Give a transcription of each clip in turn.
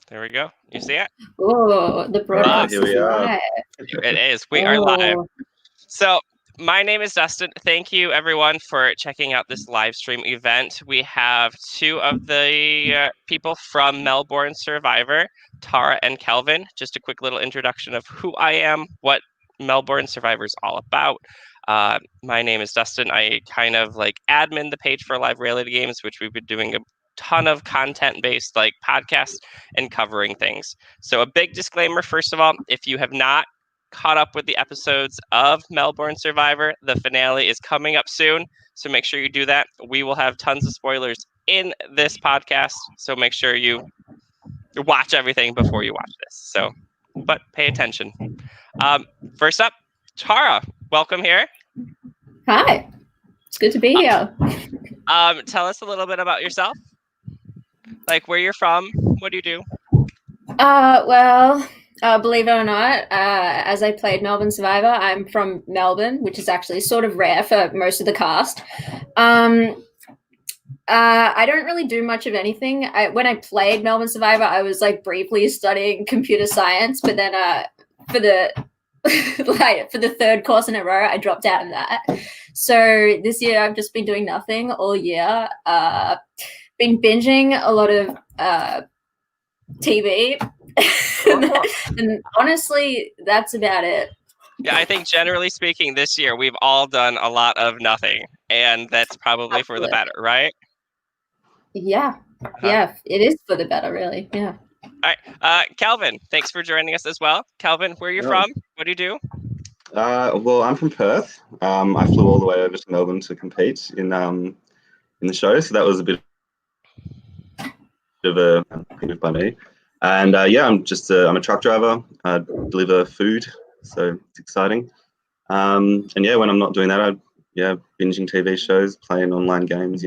There we go. You see it? Oh, the broadcast Here we is are. live. It is. We are live. Oh, So, my name is Dustin. Thank you, everyone, for checking out this live stream event. We have two of the people from Melbourne Survivor, Tara and Kelvin. Just a quick little introduction of who I am, what Melbourne Survivor is all about. My name is Dustin. I kind of like admin the page for Live Reality Games, which we've been doing a ton of content-based like podcasts and covering things. So a big disclaimer, first of all, if you have not caught up with the episodes of Melbourne Survivor, the finale is coming up soon. So make sure you do that. We will have tons of spoilers in this podcast. So make sure you watch everything before you watch this. So, but pay attention. First up, Tara, welcome here. hi. It's good to be here. Tell us a little bit about yourself. Like where you're from, what do you do? Well, believe it or not, as I played Melbourne Survivor, I'm from Melbourne, which is actually sort of rare for most of the cast. I don't really do much of anything. When I played Melbourne Survivor, I was like briefly studying computer science, but then for the for the third course in a row, I dropped out of that. So this year, I've just been doing nothing all year. Been binging a lot of TV, and honestly, that's about it. Yeah, I think generally speaking, this year we've all done a lot of nothing, and that's probably for the better, right? Yeah, yeah, it is for the better, really. Yeah. All right, Kelvin, thanks for joining us as well. Kelvin, where are you from? What do you do? Well, I'm from Perth. I flew all the way over to Melbourne to compete in the show, so that was a bit of a thing by me. And yeah, I'm a truck driver. I deliver food, so it's exciting. And yeah, when I'm not doing that, binging TV shows, playing online games,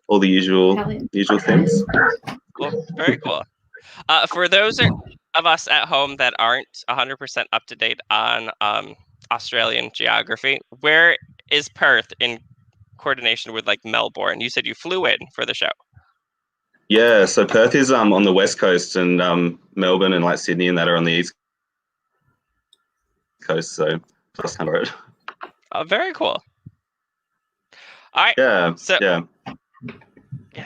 all the usual things. Well, very cool. For those of us at home that aren't 100% up to date on Australian geography, where is Perth in coordination with like Melbourne? You said you flew in for the show. Yeah, so Perth is on the west coast, and Melbourne and like Sydney and that are on the east coast. So just kind of very cool. All right. Yeah.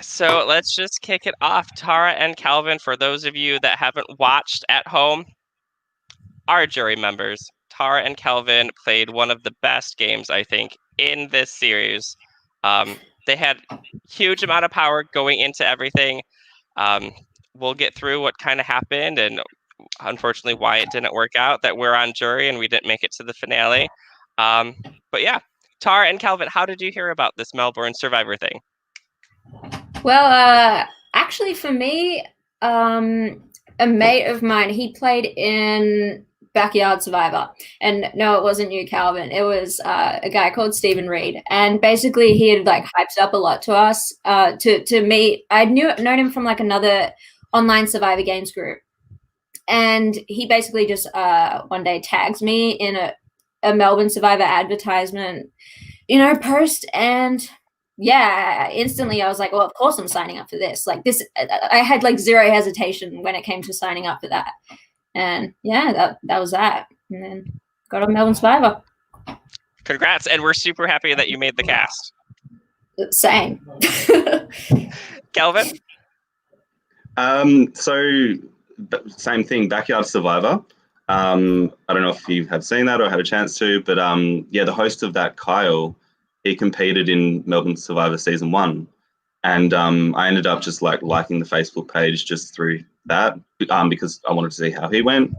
So let's just kick it off. Tara and Kelvin, for those of you that haven't watched at home, our jury members, Tara and Kelvin, played one of the best games, I think, in this series. They had huge amount of power going into everything. We'll get through what kind of happened and unfortunately why it didn't work out, that we're on jury and we didn't make it to the finale. But yeah, Tara and Kelvin, how did you hear about this Melbourne Survivor thing? Well, actually for me, a mate of mine, he played in Backyard Survivor, and no, it wasn't you, Calvin. It was a guy called Stephen Reed, and basically he had like hyped up a lot to us. To me, I'd known him from like another online Survivor games group, and he basically just one day tags me in a Melbourne Survivor advertisement, post, and yeah, instantly I was like, well, of course I'm signing up for this. Like this, I had like zero hesitation when it came to signing up for that. And yeah, that was that. And then got on Melbourne Survivor. Congrats, and we're super happy that you made the cast. Same. Kelvin? So same thing, Backyard Survivor. I don't know if you have seen that or had a chance to, but yeah, the host of that, Kyle, he competed in Melbourne Survivor Season 1. And I ended up just like liking the Facebook page just through that because I wanted to see how he went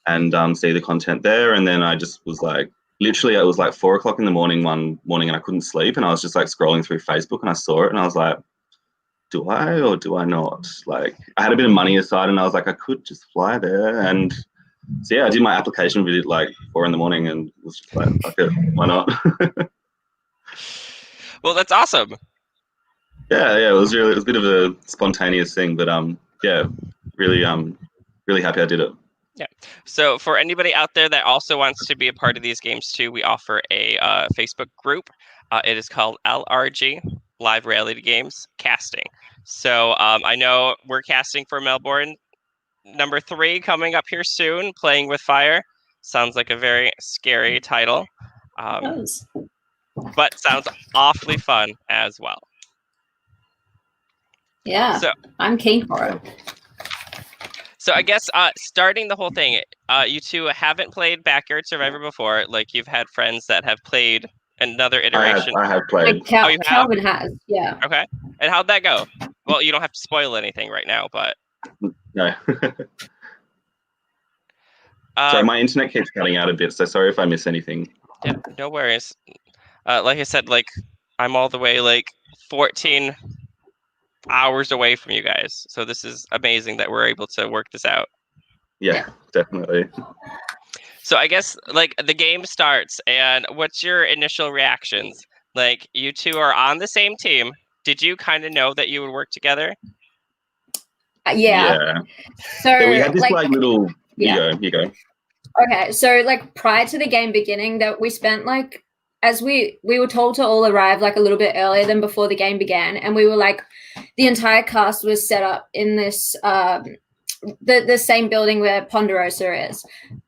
and see the content there. And then I just was like, literally it was like 4:00 in the morning one morning and I couldn't sleep. And I was just like scrolling through Facebook and I saw it and I was like, do I or do I not? Like I had a bit of money aside and I was like, I could just fly there. And so yeah, I did my application video like 4 a.m. and was just like, fuck it, why not? Well, that's awesome. Yeah, it was a bit of a spontaneous thing, but yeah, really happy I did it. Yeah. So for anybody out there that also wants to be a part of these games too, we offer a Facebook group. It is called LRG, live reality games, casting. So I know we're casting for Melbourne number 3 coming up here soon, Playing with Fire. Sounds like a very scary title, but sounds awfully fun as well. Yeah, So I'm keen for it. So I guess starting the whole thing, you two haven't played Backyard Survivor before. Like you've had friends that have played another iteration. I have played. Like you have? Calvin has, yeah. Okay. And how'd that go? Well, you don't have to spoil anything right now, but No. Sorry, my internet keeps cutting out a bit, so sorry if I miss anything. Yeah, no worries. Like I said, like I'm all the way like 14 hours away from you guys, so this is amazing that we're able to work this out. Yeah, definitely. So I guess like the game starts, and what's your initial reactions? Like you two are on the same team. Did you kind of know that you would work together? Yeah. So yeah, we had this like little. You go. Okay, so like prior to the game beginning, that we spent like, as we were told to all arrive like a little bit earlier than before the game began, and we were like, the entire cast was set up in this the same building where Ponderosa is,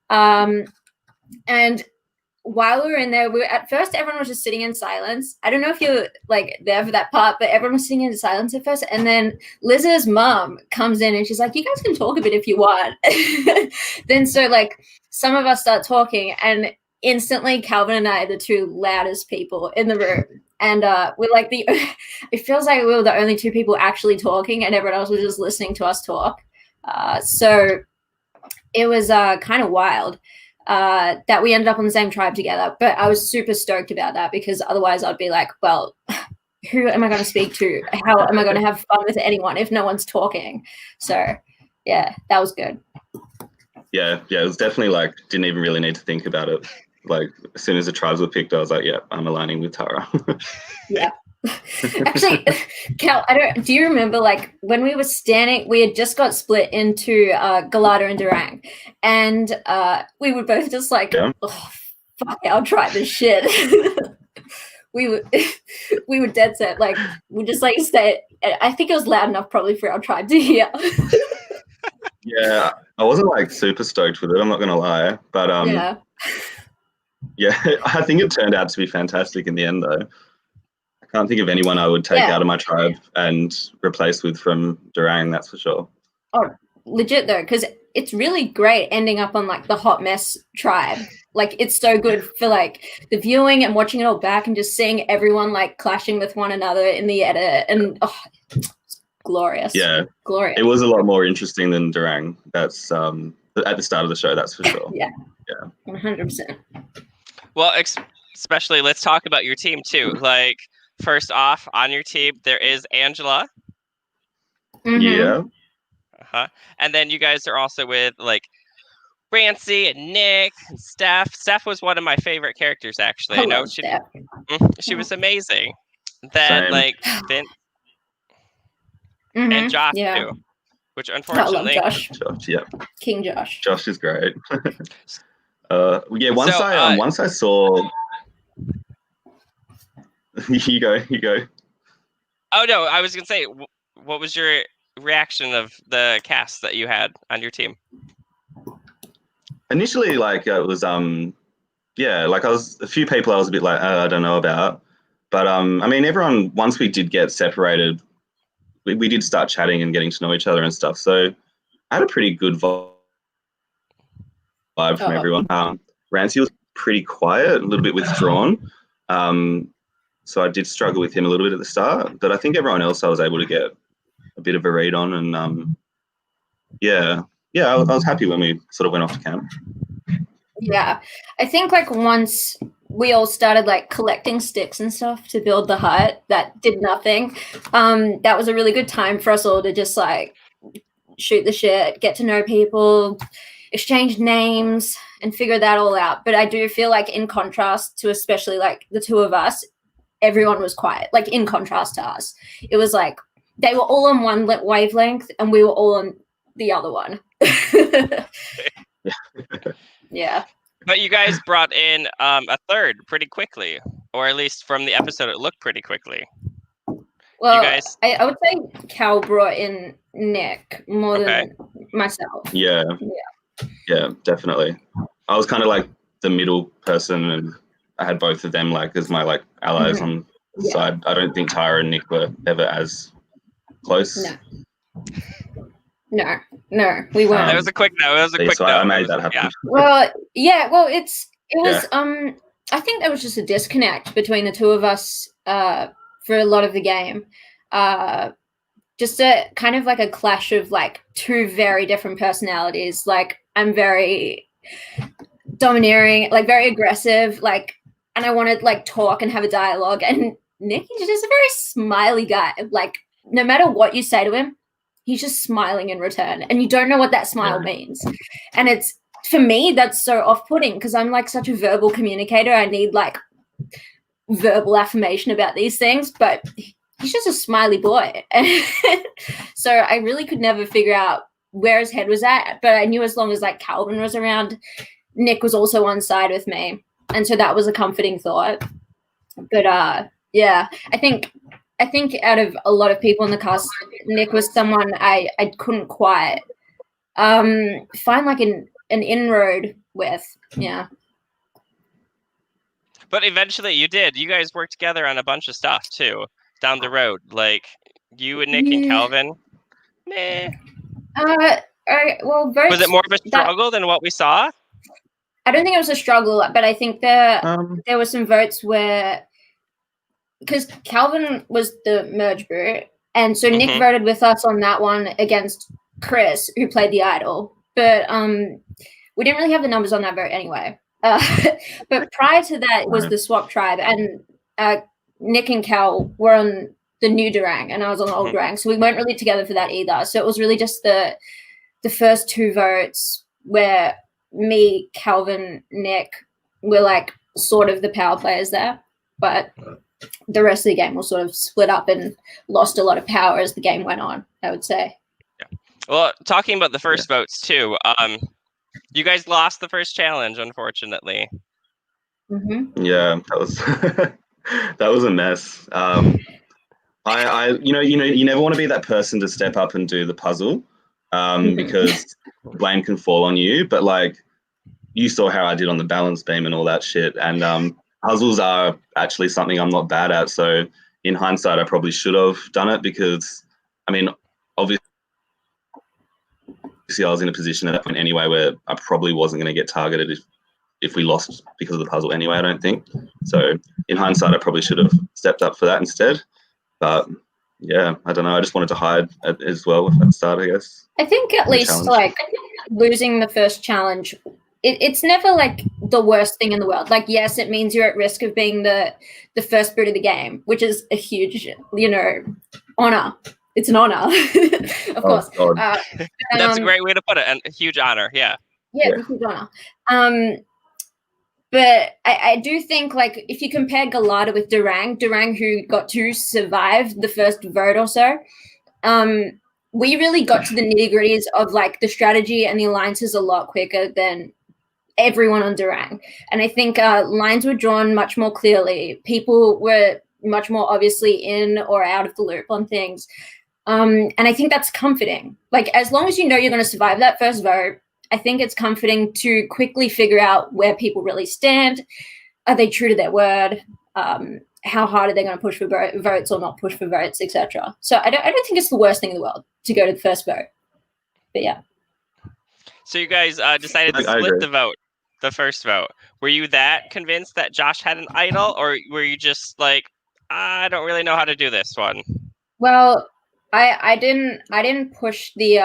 and while we were in there, at first everyone was just sitting in silence. I don't know if you're like there for that part, but everyone was sitting in silence at first. And then Liz's mom comes in and she's like, "You guys can talk a bit if you want." Then so like some of us start talking, and instantly Calvin and I are the two loudest people in the room. And we're like it feels like we were the only two people actually talking, and everyone else was just listening to us talk. So it was kind of wild. That we ended up on the same tribe together, but I was super stoked about that, because otherwise I'd be like, well, who am I going to speak to? How am I going to have fun with anyone if no one's talking? So yeah, that was good. Yeah, it was definitely like, didn't even really need to think about it. Like as soon as the tribes were picked, I was like, yeah, I'm aligning with Tara. Yeah. Actually, Cal, do you remember like when we were standing, we had just got split into Galata and Durang, and we were both just like, oh, fuck, I'll try this shit. we were dead set, like we just like stay. I think it was loud enough probably for our tribe to hear. Yeah, I wasn't like super stoked with it, I'm not gonna lie, but yeah, I think it turned out to be fantastic in the end though. I can't think of anyone I would take out of my tribe and replace with from Durang, that's for sure. Oh, legit though, because it's really great ending up on like the Hot Mess tribe. Like it's so good for like the viewing and watching it all back and just seeing everyone like clashing with one another in the edit, and it's glorious. Yeah, glorious. It was a lot more interesting than Durang. That's at the start of the show, that's for sure. Yeah, 100%. Well, especially let's talk about your team too. Like first off, on your team there is Angela. Mm-hmm. Yeah. And then you guys are also with like Rancy and Nick and Steph. Steph was one of my favorite characters, actually. I know she was amazing. Then like Vin and Josh too, which unfortunately, Josh, yeah, King Josh. Josh is great. Yeah, once I saw. You go. Oh no, I was gonna say, what was your reaction of the cast that you had on your team? Initially, like it was like I was a few people I was a bit like, I don't know about, but I mean everyone, once we did get separated, we did start chatting and getting to know each other and stuff, so I had a pretty good vibe from everyone. Rancy was pretty quiet, a little bit withdrawn, so I did struggle with him a little bit at the start, but I think everyone else I was able to get a bit of a read on, and I was happy when we sort of went off to camp. Yeah, I think like once we all started like collecting sticks and stuff to build the hut that did nothing, that was a really good time for us all to just like shoot the shit, get to know people, exchange names, and figure that all out. But I do feel like in contrast to especially like the two of us, everyone was quiet. Like in contrast to us, it was like they were all on one wavelength and we were all on the other one. Yeah. But you guys brought in a third pretty quickly, or at least from the episode, it looked pretty quickly. Well, You guys? I would say Cal brought in Nick more Okay. than myself. Yeah, definitely. I was kind of like the middle person, and I had both of them like as my like allies on the side. I don't think Tara and Nick were ever as close. No, we weren't. That was a quick no. It was a quick so no. I made that happen. Yeah. Well, it was. I think there was just a disconnect between the two of us for a lot of the game. Just a kind of like a clash of like two very different personalities. Like I'm very domineering, like very aggressive, like, and I want to like talk and have a dialogue. And Nick is just a very smiley guy. Like no matter what you say to him, he's just smiling in return, and you don't know what that smile means. And it's, for me, that's so off-putting because I'm like such a verbal communicator. I need like verbal affirmation about these things, but he's just a smiley boy. So I really could never figure out where his head was at, but I knew as long as like Calvin was around, Nick was also on side with me, and so that was a comforting thought. But yeah, I think out of a lot of people in the cast, Nick was someone I couldn't quite find like an inroad with. Yeah. But eventually you did. You guys worked together on a bunch of stuff too down the road. Like you and Nick and Calvin. Meh. Well, votes, was it more of a struggle than what we saw? I don't think it was a struggle, but I think there were some votes where, because Calvin was the merge vote, and so Nick voted with us on that one against Chris, who played the idol. But we didn't really have the numbers on that vote anyway. But prior to that was the swap tribe, and Nick and Cal were on the new Durang, and I was on the old Durang, so we weren't really together for that either. So it was really just the first two votes where me, Calvin, Nick were like sort of the power players there, but the rest of the game was sort of split up and lost a lot of power as the game went on, I would say. Yeah. Well, talking about the first votes too, you guys lost the first challenge, unfortunately. Yeah, that was that was a mess. I you never want to be that person to step up and do the puzzle, because blame can fall on you. But like, you saw how I did on the balance beam and all that shit, and puzzles are actually something I'm not bad at. So in hindsight, I probably should have done it, because I mean, obviously I was in a position at that point anyway where I probably wasn't going to get targeted if we lost because of the puzzle anyway, I don't think. So in hindsight, I probably should have stepped up for that instead. But yeah, I don't know. I just wanted to hide as well with that start, I guess. I think at least like losing the first challenge, it's never like the worst thing in the world. Like, yes, it means you're at risk of being the first boot of the game, which is a huge, honor. It's an honor, of course. That's a great way to put it, and a huge honor. Yeah. Yeah, it's a huge honor. But I do think, like, if you compare Galata with Durang, who got to survive the first vote or so, we really got to the nitty-gritties of, like, the strategy and the alliances a lot quicker than everyone on Durang. And I think lines were drawn much more clearly. People were much more obviously in or out of the loop on things. And I think that's comforting. Like, as long as you know you're going to survive that first vote, I think it's comforting to quickly figure out where people really stand. Are they true to their word? How hard are they going to push for votes or not push for votes, etc. So I don't think it's the worst thing in the world to go to the first vote. But yeah. So you guys decided to split the first vote. Were you that convinced that Josh had an idol, or were you just like, I don't really know how to do this one? Well, I didn't push the.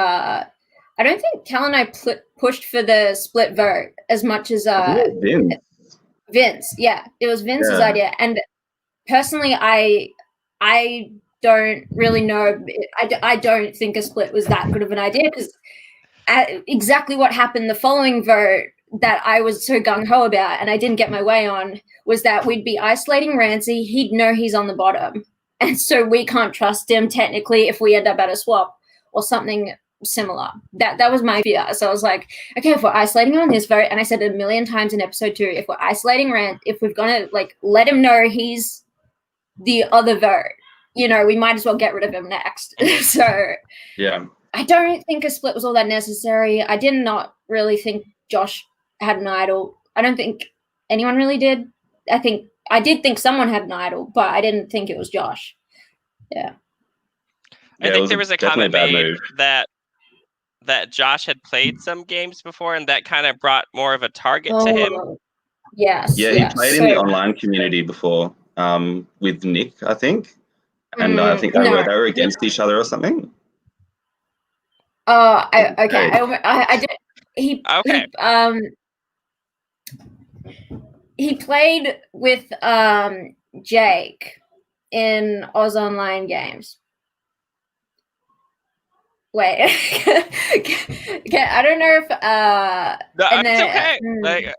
I don't think Cal and I pushed for the split vote as much as Vince. Yeah, it was Vince's idea, and personally, I don't really know. I don't think a split was that good of an idea, because exactly what happened the following vote that I was so gung-ho about and I didn't get my way on was that we'd be isolating Rancy. He'd know he's on the bottom, and so we can't trust him technically if we end up at a swap or something similar. That was my fear. So I was like, okay, if we're isolating on this vote, and I said it a million times in episode 2, if we're isolating Rant, if we're gonna like let him know he's the other vote, we might as well get rid of him next. So Yeah. I don't think a split was all that necessary. I did not really think Josh had an idol. I don't think anyone really did. I did think someone had an idol, but I didn't think it was Josh. Yeah. I think there was was a definitely comment bad made move. that Josh had played some games before, and that kind of brought more of a target to him. Yes. Yeah, he played in the online community before with Nick, I think. And I think they were against each other or something. Oh, okay. I did. He played with Jake in Oz Online games. Wait, okay, I don't know if no, it's okay.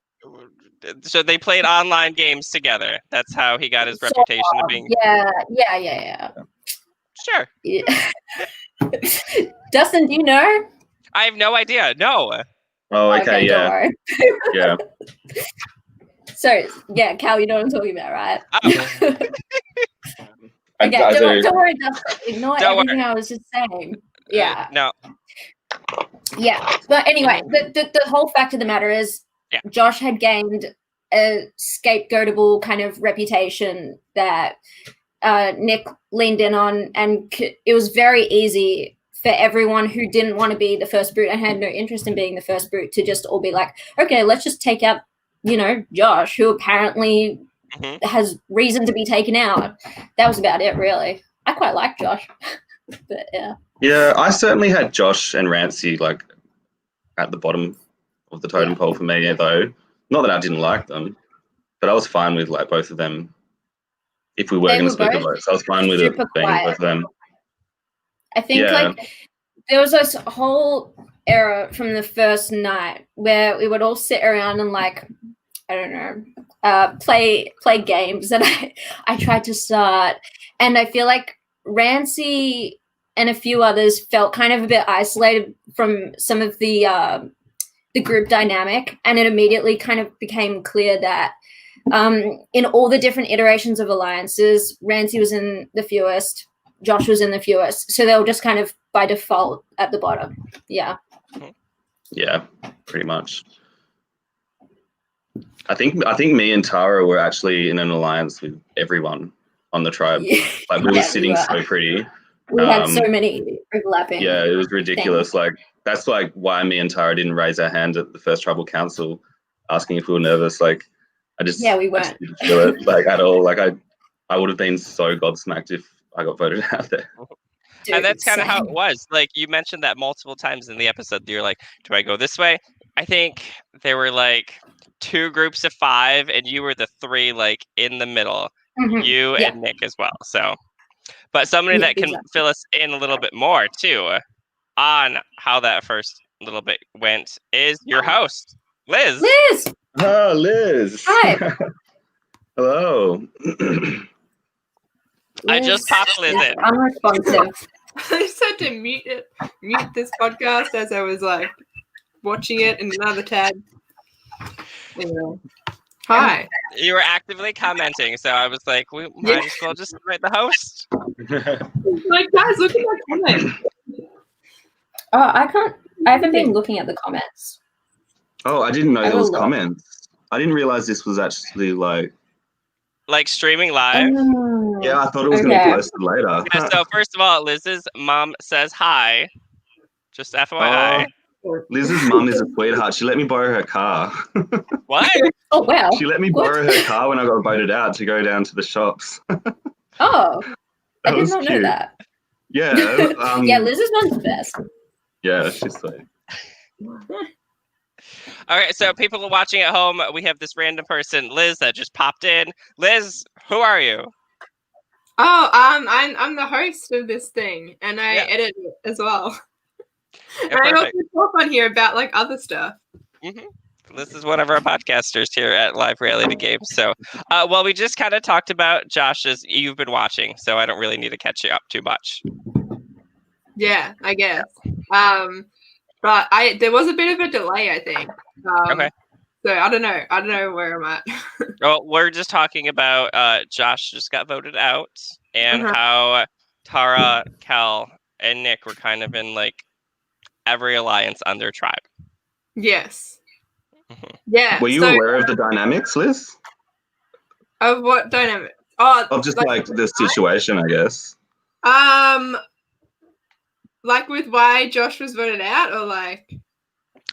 So they played online games together. That's how he got his reputation of being. Yeah. Sure. Yeah. Dustin, do you know? I have no idea. No. Oh, okay, yeah. Don't worry. Yeah. So, yeah, Cal, you know what I'm talking about, right? Oh. Okay, don't worry, Dustin. Ignore everything I was just saying. Yeah. No. Yeah, but anyway, the whole fact of the matter is, Josh had gained a scapegoatable kind of reputation that Nick leaned in on, and it was very easy for everyone who didn't want to be the first brute and had no interest in being the first brute to just all be like, okay, let's just take out, Josh, who apparently has reason to be taken out. That was about it, really. I quite like Josh, but yeah. Yeah, I certainly had Josh and Rancy at the bottom of the totem pole for me, though. Not that I didn't like them, but I was fine with both of them. If we were going to split the votes, I was fine with it being both of them. I think there was this whole era from the first night where we would all sit around and I don't know, play games that I tried to start, and I feel like Rancy and a few others felt kind of a bit isolated from some of the group dynamic, and it immediately kind of became clear that in all the different iterations of alliances, Rancy was in the fewest, Josh was in the fewest, so they were just kind of by default at the bottom. Yeah. Yeah, pretty much. I think me and Tara were actually in an alliance with everyone on the tribe. We were sitting so pretty. We had so many overlapping. Yeah, it was ridiculous. Things. That's why me and Tara didn't raise our hand at the first tribal council, asking if we were nervous. We weren't. I didn't feel it at all. I would have been so gobsmacked if I got voted out there. Dude, and that's kind of how it was. You mentioned that multiple times in the episode. You're like, do I go this way? I think there were 2 groups of 5, and you were the 3 in the middle. You and Nick as well. So, but somebody that can fill us in a little bit more too on how that first little bit went is your host, Liz. Liz. Oh, Liz. Hi. Hello. I just popped Liz in. Unresponsive. I just had to mute this podcast as I was watching it in another tab. Anyway. Hi. You were actively commenting, so I was like, we might as well just write the host. Guys, look at my comments. Oh, I haven't been looking at the comments. Oh, I didn't know there was comments. I didn't realize this was actually streaming live. Yeah, I thought it was going to be posted later. Yeah, so first of all, Liz's mom says hi. Just FYI. Liz's mum is a sweetheart. She let me borrow her car. What? Oh, wow. She let me borrow her car when I got voted out to go down to the shops. Oh, I did not know that. Yeah. Yeah, Liz's mom's the best. Yeah, she's sweet. All right, so people are watching at home. We have this random person, Liz, that just popped in. Liz, who are you? Oh, I'm the host of this thing, and I edit it as well. Yeah, and I also talk on here about other stuff. This is one of our podcasters here at Live Reality Games. So, well, we just kind of talked about Josh's. You've been watching, so I don't really need to catch you up too much. Yeah, I guess. But there was a bit of a delay, I think. Okay. So I don't know where I'm at. Well, we're just talking about Josh just got voted out, and how Tara, Cal, and Nick were kind of in like every alliance on their tribe. Yes. Yeah. Were you aware of the dynamics, Liz? Of what dynamic? Oh, of just like the situation, I guess. Like with why Josh was voted out, or like,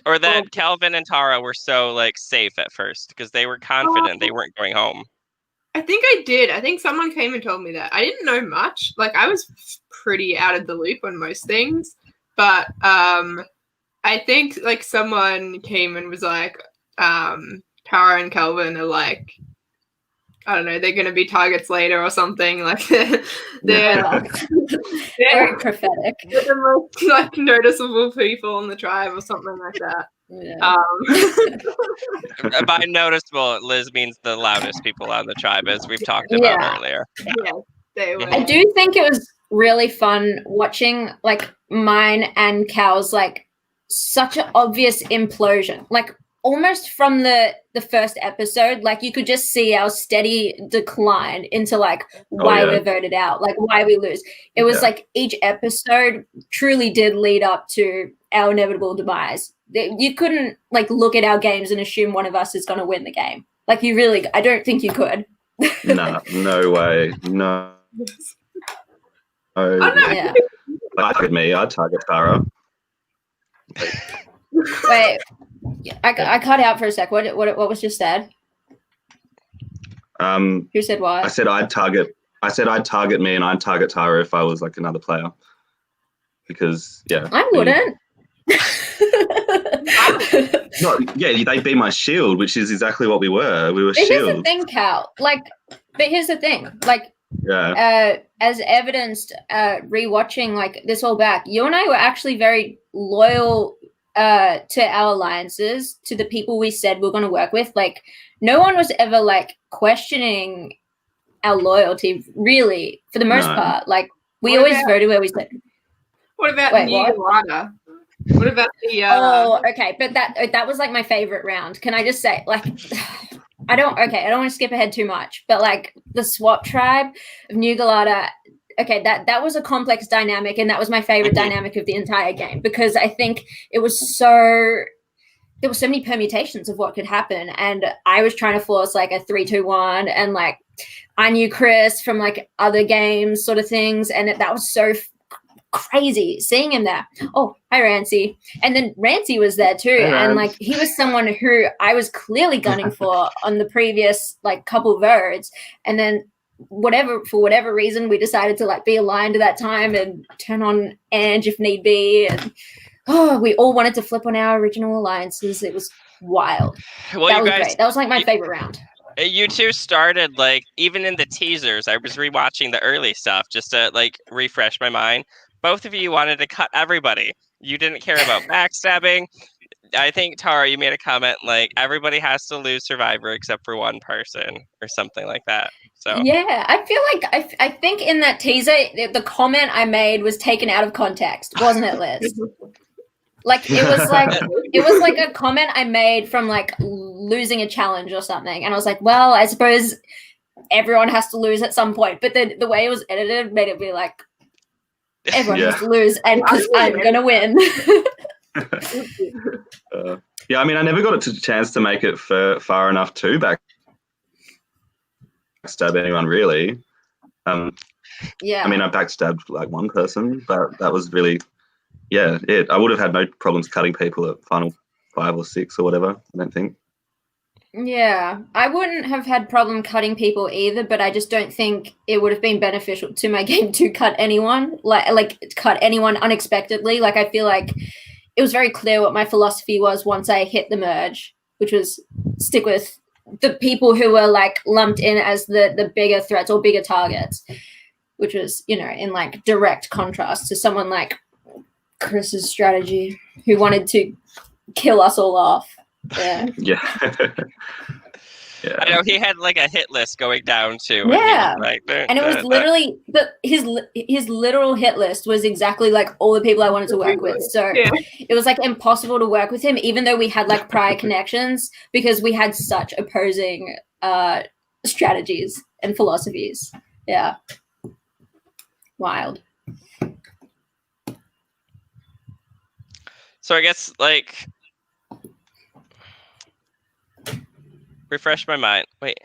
or that Calvin and Tara were so like safe at first because they were confident they weren't going home. I think I did. I think someone came and told me that. I didn't know much. Like I was pretty out of the loop on most things, but I think like someone came and was like, Tara and Calvin are like, I don't know, they're going to be targets later or something. Like they're very prophetic. They're the most like noticeable people in the tribe or something like that. Yeah. By noticeable, Liz means the loudest people on the tribe, as we've talked about earlier. Yeah, they were. I do think it was really fun watching like mine and Cal's like such an obvious implosion. Like almost from the first episode, like you could just see our steady decline into like why we're voted out, like why we lose. It was like each episode truly did lead up to our inevitable demise. You couldn't like look at our games and assume one of us is going to win the game. Like you really, I don't think you could. No way. No. Oh, no. Yeah. I'd target Tara. Wait, I cut out for a sec. What was just said? Who said what? I said I'd target me, and I'd target Tara if I was like another player. Because I wouldn't. They'd be my shield, which is exactly what we were. We were shield. Here's the thing, Cal. But here's the thing. As evidenced, rewatching like this all back, you and I were actually very loyal to our alliances, to the people we said we're going to work with. Like, no one was ever like questioning our loyalty, really, for the most part. Like, we always voted where we said. What about Nevada? What about the? Oh, okay, but that was like my favorite round. Can I just say, like, I don't want to skip ahead too much, but like the swap tribe of New Galata. Okay, that was a complex dynamic, and that was my favorite dynamic of the entire game, because I think there were so many permutations of what could happen, and I was trying to force like a 3-2-1, and like I knew Chris from like other games sort of things, and that was so crazy seeing him there. Oh, hi Rancy. And then Rancy was there too, and like he was someone who I was clearly gunning for on the previous like couple votes, and then for whatever reason we decided to like be aligned at that time and turn on Ange if need be, and we all wanted to flip on our original alliances. It was wild. Well, that was great. That was like my favorite round. You two started like, even in the teasers, I was rewatching the early stuff just to like refresh my mind. Both of you wanted to cut everybody. You didn't care about backstabbing. I think, Tara, you made a comment like everybody has to lose Survivor except for one person or something like that. So yeah, I feel like I think in that teaser, the comment I made was taken out of context, wasn't it, Liz? Like it was like a comment I made from like losing a challenge or something, and I was like, well, I suppose everyone has to lose at some point. But then the way it was edited made it be like everyone has to lose, and because I'm gonna win. I mean, I never got a chance to make it far enough to backstab anyone, really. I mean, I backstabbed like one person, but that was really, it. I would have had no problems cutting people at final 5 or 6 or whatever, I don't think. Yeah, I wouldn't have had problem cutting people either, but I just don't think it would have been beneficial to my game to cut anyone, like cut anyone unexpectedly. Like, I feel like it was very clear what my philosophy was once I hit the merge, which was stick with the people who were like lumped in as the bigger threats or bigger targets, which was, in like direct contrast to someone like Chris's strategy, who wanted to kill us all off. Yeah. Yeah. I know he had like a hit list going down too. Yeah. And it was literally his literal hit list was exactly like all the people I wanted to work with. So it was like impossible to work with him, even though we had like prior connections, because we had such opposing strategies and philosophies. Yeah. Wild. So I guess like refresh my mind. Wait.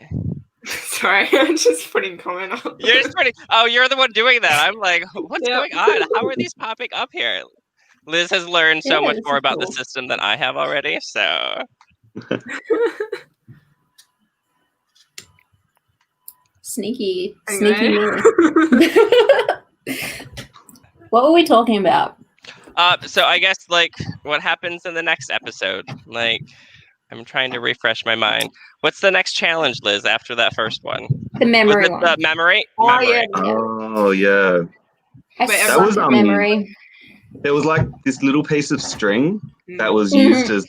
Sorry, I'm just putting comment on. You're just putting. Oh, you're the one doing that. I'm like, what's going on? How are these popping up here? Liz has learned so much more about the system than I have already. So. Sneaky move. What were we talking about? So I guess like what happens in the next episode? Like, I'm trying to refresh my mind. What's the next challenge, Liz? After that first one, the memory one. The memory. Oh memory. Yeah. That was memory. There was like this little piece of string that was used as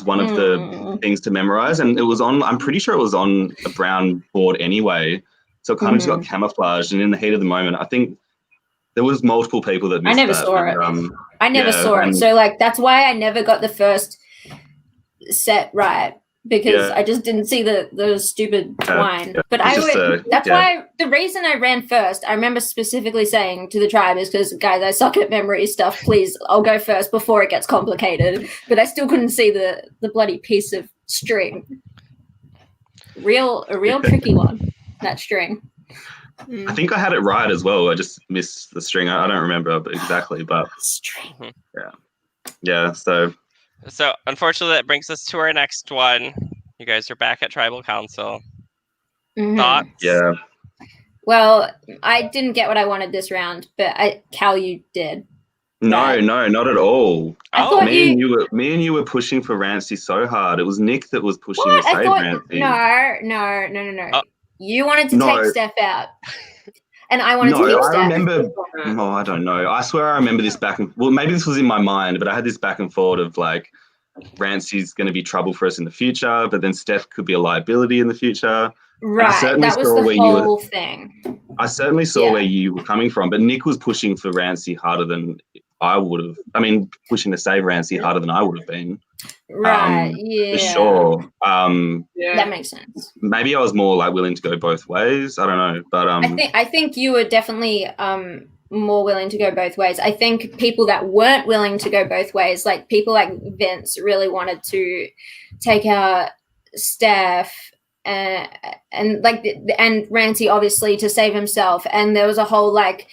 one of the things to memorize, and it was on. I'm pretty sure it was on a brown board anyway, so it kind of just got camouflaged. And in the heat of the moment, I think there was multiple people that missed I never that. saw it. I never saw it. So like that's why I never got the first set right, because I just didn't see the stupid twine. But that's why the reason I ran first, I remember specifically saying to the tribe, is because, guys, I suck at memory stuff. Please, I'll go first before it gets complicated. But I still couldn't see the bloody piece of string. A real tricky one, that string. I think I had it right as well. I just missed the string. I don't remember exactly, but string. Yeah. So unfortunately, that brings us to our next one. You guys are back at Tribal Council. Thoughts? Yeah. Well, I didn't get what I wanted this round, but Cal, you did. No, not at all. Me and you were pushing for Rancy so hard. It was Nick that was pushing to save Rancy. No. You wanted to take Steph out. And I wanted to keep Steph. I remember. Oh, I don't know. I swear I remember this maybe this was in my mind, but I had this back and forth of like, Rancy's going to be trouble for us in the future, but then Steph could be a liability in the future. Right, that was the whole thing. I certainly saw where you were coming from, but Nick was pushing for Rancy harder than I would have. I mean, pushing to save Rancy harder than I would have been. Right, for sure. That makes sense. Maybe I was more like willing to go both ways. I don't know, but I think you were definitely more willing to go both ways. I think people that weren't willing to go both ways, like people like Vince, really wanted to take out Steph and Rancy obviously to save himself. And there was a whole like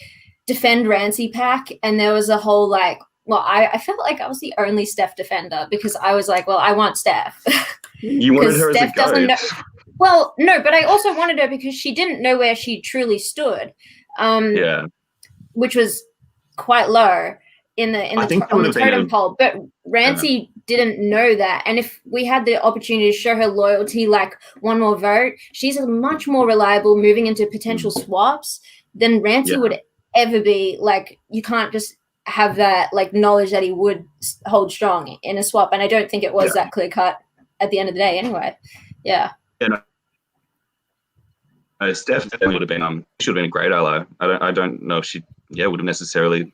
defend Rancy pack, and there was a whole like, well, I felt like I was the only Steph defender, because I was like, well, I want Steph. You wanted her Steph as a goat. Well, no, but I also wanted her because she didn't know where she truly stood. Which was quite low on the totem pole. But Rancy didn't know that. And if we had the opportunity to show her loyalty, like one more vote, she's much more reliable moving into potential swaps than Rancy would ever be. Like, you can't just have that like knowledge that he would hold strong in a swap. And I don't think it was that clear cut at the end of the day anyway. Yeah. Steph definitely would have been should have been a great ally. I don't know if she would have necessarily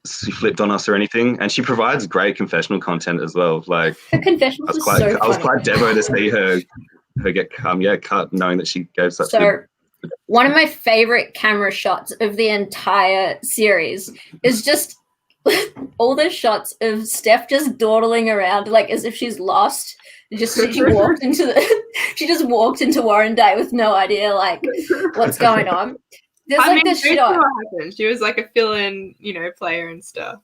flipped on us or anything. And she provides great confessional content as well. Like, the confessional was so funny. I was quite devo to see her get cut, knowing that she gave such one of my favorite camera shots of the entire series is just all the shots of Steph just dawdling around like as if she's lost. She just walked into Warrandyte with no idea like what's going on. There's this shot. What happened. She was like a fill-in, player and stuff.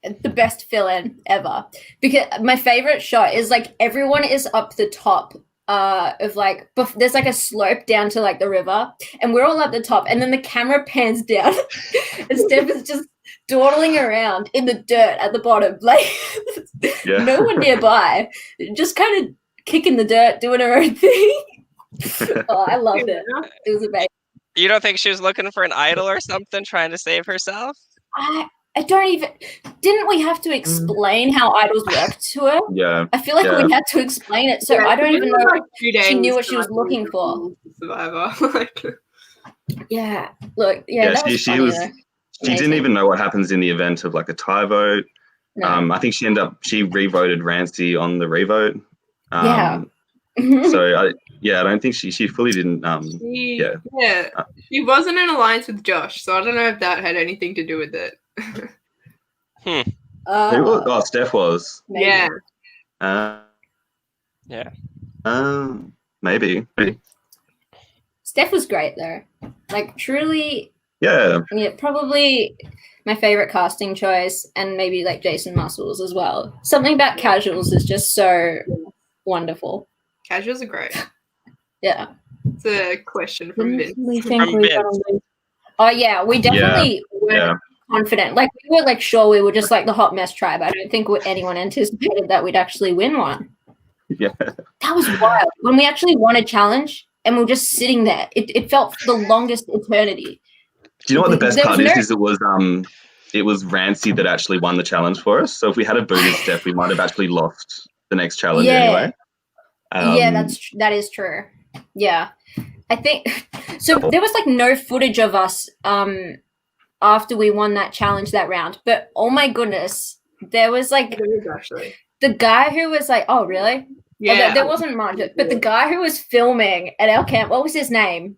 The best fill-in ever. Because my favorite shot is like everyone is up the top of like there's like a slope down to like the river, and we're all at the top, and then the camera pans down, and Steph is just dawdling around in the dirt at the bottom, like no one nearby, just kind of kicking the dirt, doing her own thing. Oh, I loved it. It was amazing. You don't think she was looking for an idol or something, trying to save herself? don't even. Didn't we have to explain how idols worked to her? Yeah. I feel like we had to explain it, so I don't even know if she knew what she was looking for. Survivor. Yeah, look, yeah, that was funny, though. She didn't even know what happens in the event of like a tie vote. No. I think she re-voted Rancy on the revote. Yeah. So I don't think she fully didn't. She wasn't in alliance with Josh, so I don't know if that had anything to do with it. Who was? Oh, Steph was. Maybe. Yeah. Maybe. Steph was great though. Like truly. Yeah. Yeah, probably my favorite casting choice, and maybe like Jason Muscles as well. Something about casuals is just so wonderful. Casuals are great. Yeah. It's a question from Vince. Oh yeah, we definitely were confident. Like we were like sure we were just like the hot mess tribe. I don't think anyone anticipated that we'd actually win one. Yeah. That was wild. When we actually won a challenge and we were just sitting there, it felt the longest eternity. Do you know what the best part is? It was Rancy that actually won the challenge for us. So if we had a booted Steph, we might have actually lost the next challenge anyway. That is true. Yeah. I think so. There was like no footage of us after we won that challenge that round, but oh my goodness, there was like actually the guy who was like, oh really? Yeah. Oh, there wasn't much, but the guy who was filming at our camp, what was his name?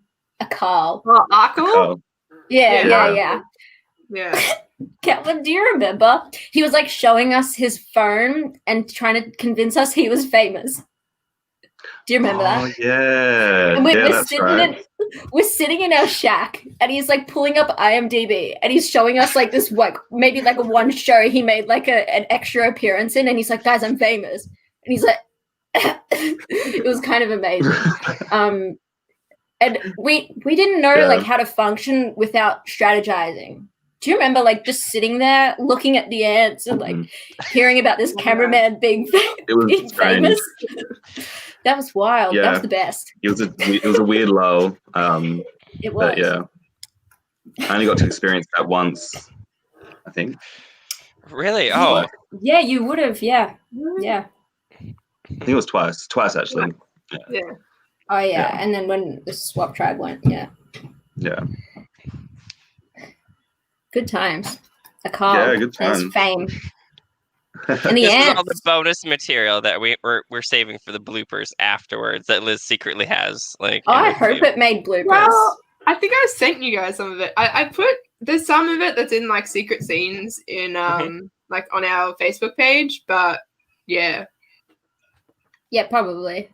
Carl. Oh, Arkle? Yeah. Yeah. Caitlin, do you remember? He was like showing us his phone and trying to convince us he was famous. Do you remember that? Oh yeah. And we're sitting in our shack, and he's like pulling up IMDb, and he's showing us like this maybe like a one show he made like an extra appearance in, and he's like, guys, I'm famous, and he's like, it was kind of amazing. And we didn't know like how to function without strategizing. Do you remember like just sitting there looking at the ants and like hearing about this cameraman being famous? That was wild. That was the best. It was a weird lull. It was. But yeah, I only got to experience that once, I think. Really? Oh. Yeah, you would have. Yeah. I think it was twice actually. Yeah. Oh yeah, and then when the swap tribe went, Yeah. Good times. A car. Yeah, good times. There's fame. And the This ants. is all the bonus material that we're saving for the bloopers afterwards that Liz secretly has. Like, I hope it made bloopers. Well, I think I sent you guys some of it. I put there's some of it that's in like secret scenes in like on our Facebook page, but yeah. Yeah, probably.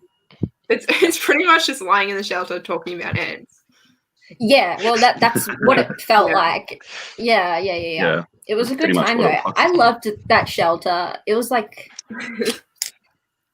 It's pretty much just lying in the shelter talking about ants. Yeah, well that's what it felt like. Yeah. It was a good time though. I loved that shelter. It was like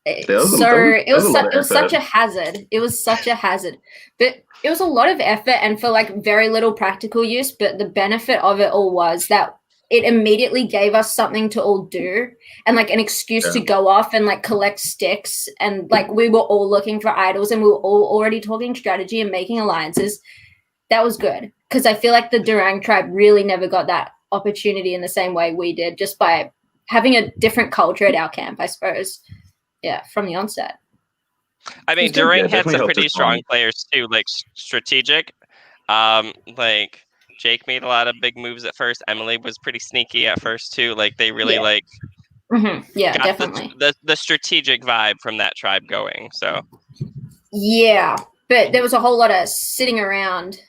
it was such a hazard. It was such a hazard. But it was a lot of effort and for like very little practical use, but the benefit of it all was that it immediately gave us something to all do and like an excuse to go off and like collect sticks, and like we were all looking for idols and we were all already talking strategy and making alliances. That was good because I feel like the Durang tribe really never got that opportunity in the same way we did, just by having a different culture at our camp, I suppose. Yeah, from the onset. I mean, Durang had some pretty strong players too, like strategic. Like Jake made a lot of big moves at first. Emily was pretty sneaky at first too. Like they really got definitely the strategic vibe from that tribe going. So yeah, but there was a whole lot of sitting around,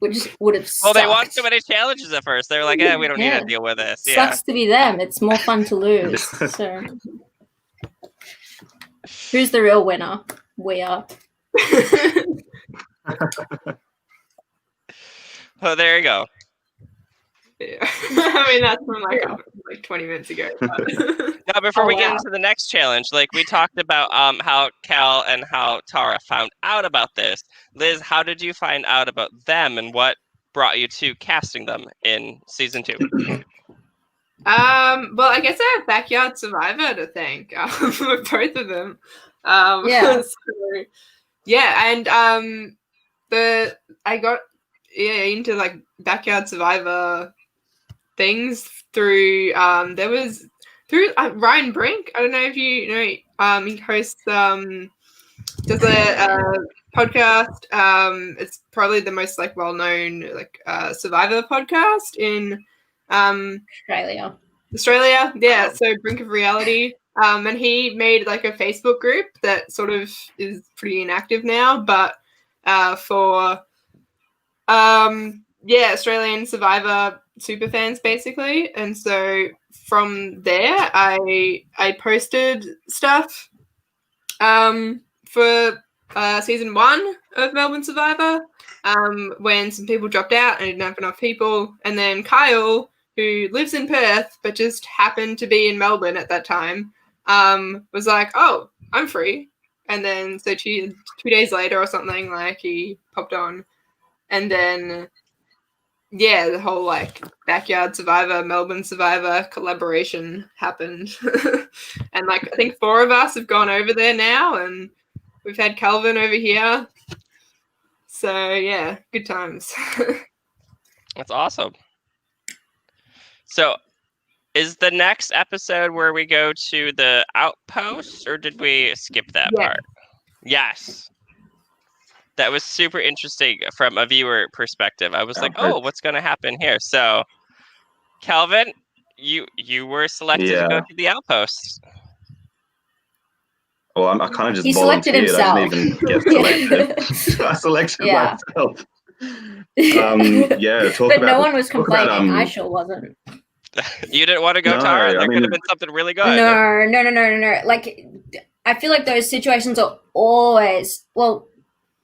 which would have sucked. Well, they won so many challenges at first. They were like, we don't need to deal with this. Sucks to be them. It's more fun to lose. So who's the real winner? We are. Oh, there you go. Yeah. I mean, that's from like 20 minutes ago. Now, before we get into the next challenge, like we talked about how Cal and how Tara found out about this. Liz, how did you find out about them and what brought you to casting them in season 2? Well, I guess I have Backyard Survivor to thank for both of them. I got into like Backyard Survivor things through there was through Ryan Brink. I don't know if you know. He hosts does a podcast. It's probably the most like well-known like Survivor podcast in Australia. Yeah, so Brink of Reality. And he made like a Facebook group that sort of is pretty inactive now, but for Australian Survivor super fans basically. And so from there I posted stuff for season 1 of Melbourne Survivor when some people dropped out and didn't have enough people, and then Kyle, who lives in Perth but just happened to be in Melbourne at that time, was like, oh, I'm free. And then so 2 days later or something, like he popped on. And then the whole like Backyard Survivor, Melbourne Survivor collaboration happened. And like I think 4 of us have gone over there now, and we've had Calvin over here. So yeah, good times. That's awesome. So is the next episode where we go to the outpost, or did we skip that part? Yes. That was super interesting from a viewer perspective. I was like, oh, what's going to happen here? So, Calvin, you were selected to go to the outpost. Well, I kind of just He selected himself. I didn't even get selected. I selected myself. But no one was complaining. I sure wasn't. You didn't want to go, Tara? There could have been something really good. No. Like, I feel like those situations are always, well,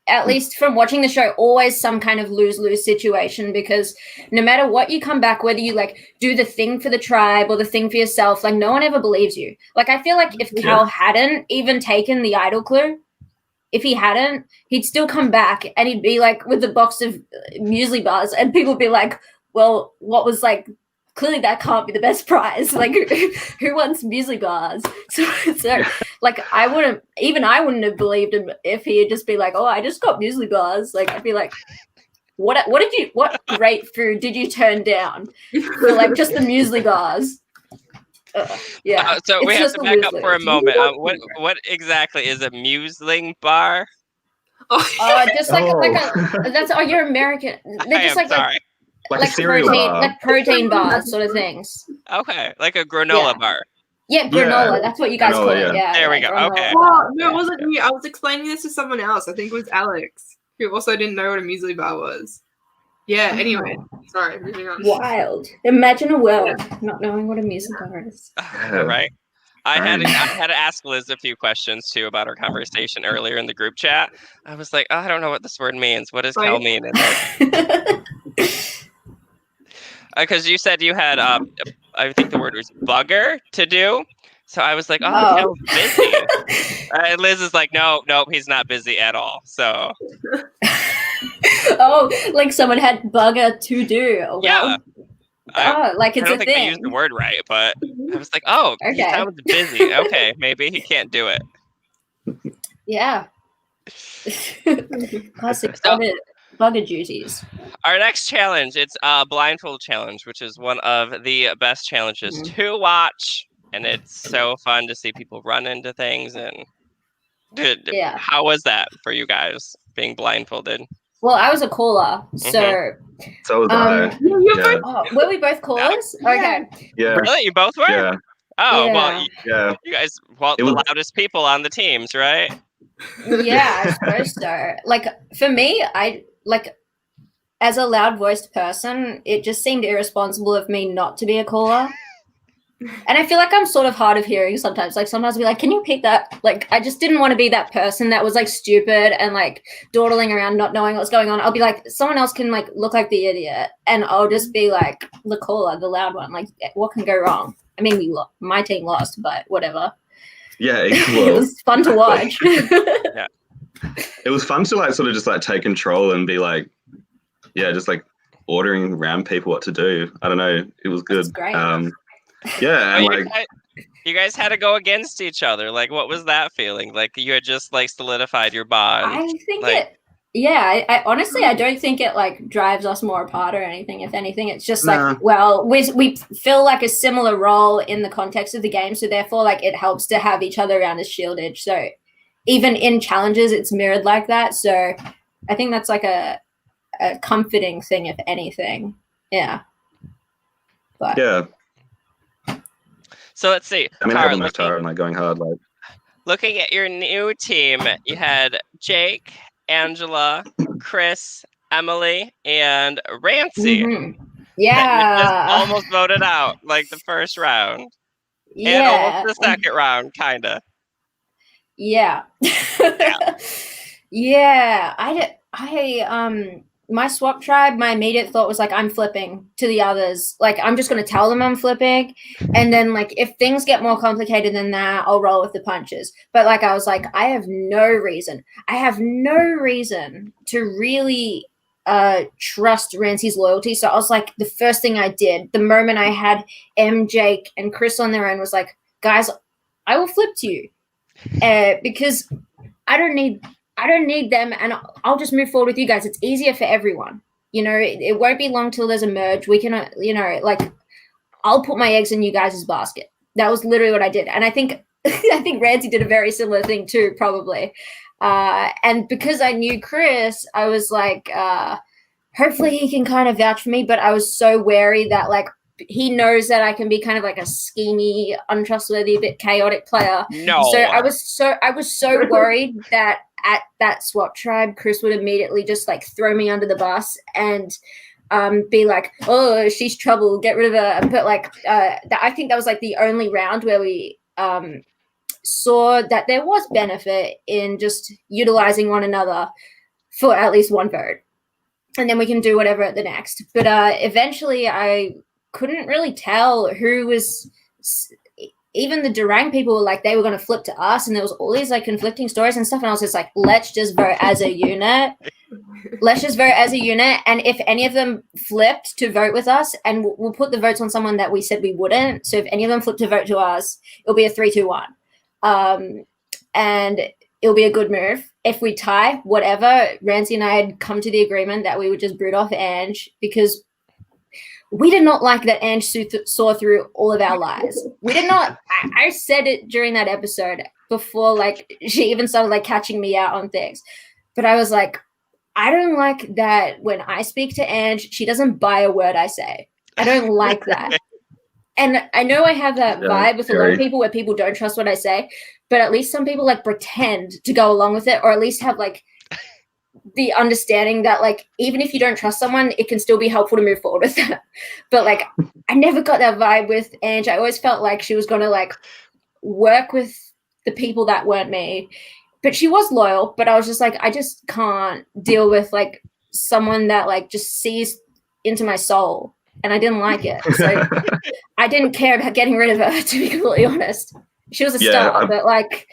at least from watching the show, always some kind of lose-lose situation, because no matter what you come back, whether you like do the thing for the tribe or the thing for yourself, like no one ever believes you. Like I feel like if Cal hadn't even taken the idol clue, if he hadn't, he'd still come back and he'd be like with the box of muesli bars, and people would be like, well, what was like, clearly that can't be the best prize. Like who wants muesli bars? So like I wouldn't have believed him if he'd just be like, oh, I just got muesli bars. Like I'd be like, what great food did you turn down for like just the muesli bars? So we have to back up for a moment. What exactly is a muesli bar? Just like a that's you're American. They're just like a cereal bar. Like protein bars sort of things. Okay, like a granola bar. Yeah, granola. Yeah. That's what you guys call it. Yeah. There we go. Granola. Okay. Oh, no, it wasn't me. I was explaining this to someone else. I think it was Alex, who also didn't know what a muesli bar was. Yeah, anyway. Sorry, moving on. Wild. Imagine a world not knowing what a muesli bar is. Right. I had to ask Liz a few questions too about our conversation earlier in the group chat. I was like, I don't know what this word means. What does Kel mean in it? Because you said you had, I think the word was bugger to do. So I was like, Kel's busy. And Liz is like, nope, he's not busy at all. So. Like someone had bugger to do. Well, yeah. Like it's a thing. I don't think I used the word right, but I was like, he sounds busy. Okay, maybe he can't do it. Yeah. Classic bugger duties. Our next challenge, it's a blindfold challenge, which is one of the best challenges to watch, and it's so fun to see people run into things. And how was that for you guys, being blindfolded? Well, I was a caller, so was I. Were we both callers? Okay. Yeah. Really, you both were? Yeah. Oh well, you guys, the loudest people on the teams, right? Yeah, I suppose so. Like for me, as a loud-voiced person, it just seemed irresponsible of me not to be a caller. And I feel like I'm sort of hard of hearing sometimes. Like sometimes I'll be like, can you repeat that? Like I just didn't want to be that person that was like stupid and like dawdling around not knowing what's going on. I'll be like, someone else can like look like the idiot and I'll just be like the caller, the loud one. Like what can go wrong? I mean, my team lost, but whatever. Yeah, it was fun to watch. Yeah. It was fun to like sort of just like take control and be like, just like ordering around people what to do. I don't know. It was good. That's great. Yeah, and you guys had to go against each other. Like, what was that feeling? Like, you had just like solidified your bond. I think Yeah, I honestly, I don't think it like drives us more apart or anything. If anything, it's just Nah. like, well, we fill like a similar role in the context of the game, so therefore, like, it helps to have each other around as shieldage. So even in challenges, it's mirrored like that. So I think that's like a comforting thing, if anything. Yeah. But Yeah. So let's see. I mean, I Tara, have a Tara and like going hard. Like, looking at your new team, you had Jake, Angela, Chris, Emily, and Rancy. mhm. That you just Yeah. almost voted out, like the first round. And Yeah. almost the second round, kinda. Yeah. Yeah. My swap tribe, my immediate thought was like, I'm flipping to the others. Like, I'm just going to tell them I'm flipping. And then, like, if things get more complicated than that, I'll roll with the punches. But, like, I was like, I have no reason to really trust Rancy's loyalty. So I was like, the first thing I did, the moment I had Jake, and Chris on their own, was like, guys, I will flip to you. Because I don't need them, and I'll just move forward with you guys. It's easier for everyone. You know, it won't be long till there's a merge. We can, you know, like, I'll put my eggs in you guys' basket. That was literally what I did. And I think Rancy did a very similar thing too, probably. And because I knew Chris, I was like, hopefully he can kind of vouch for me. But I was so wary that, like, he knows that I can be kind of like a schemy, untrustworthy, a bit chaotic player. No. So I was so worried that at that swap tribe, Chris would immediately just like throw me under the bus and be like, oh, she's trouble, get rid of her. But like, I think that was like the only round where we saw that there was benefit in just utilizing one another for at least one vote. And then we can do whatever at the next. But eventually I couldn't really tell who was, even the Durang people were like, they were going to flip to us, and there was all these like conflicting stories and stuff, and I was just like, let's just vote as a unit. And if any of them flipped to vote with us, and we'll put the votes on someone that we said we wouldn't, so if any of them flip to vote to us, it'll be a 3-2-1, and it'll be a good move. If we tie, whatever, Rancy and I had come to the agreement that we would just brood off Ange, because we did not like that Ange saw through all of our lies. We did not. I said it during that episode before, like, she even started like catching me out on things. But I was like, I don't like that when I speak to Ange, she doesn't buy a word I say. I don't like that. And I know I have that vibe with a lot of people where people don't trust what I say, but at least some people like pretend to go along with it, or at least have like the understanding that, like, even if you don't trust someone, it can still be helpful to move forward with that. But like, I never got that vibe with Ange. I always felt like she was going to like work with the people that weren't me, but she was loyal. But I was just like, I just can't deal with like someone that like just sees into my soul, and I didn't like it. So I didn't care about getting rid of her, to be completely honest. She was a star, but like,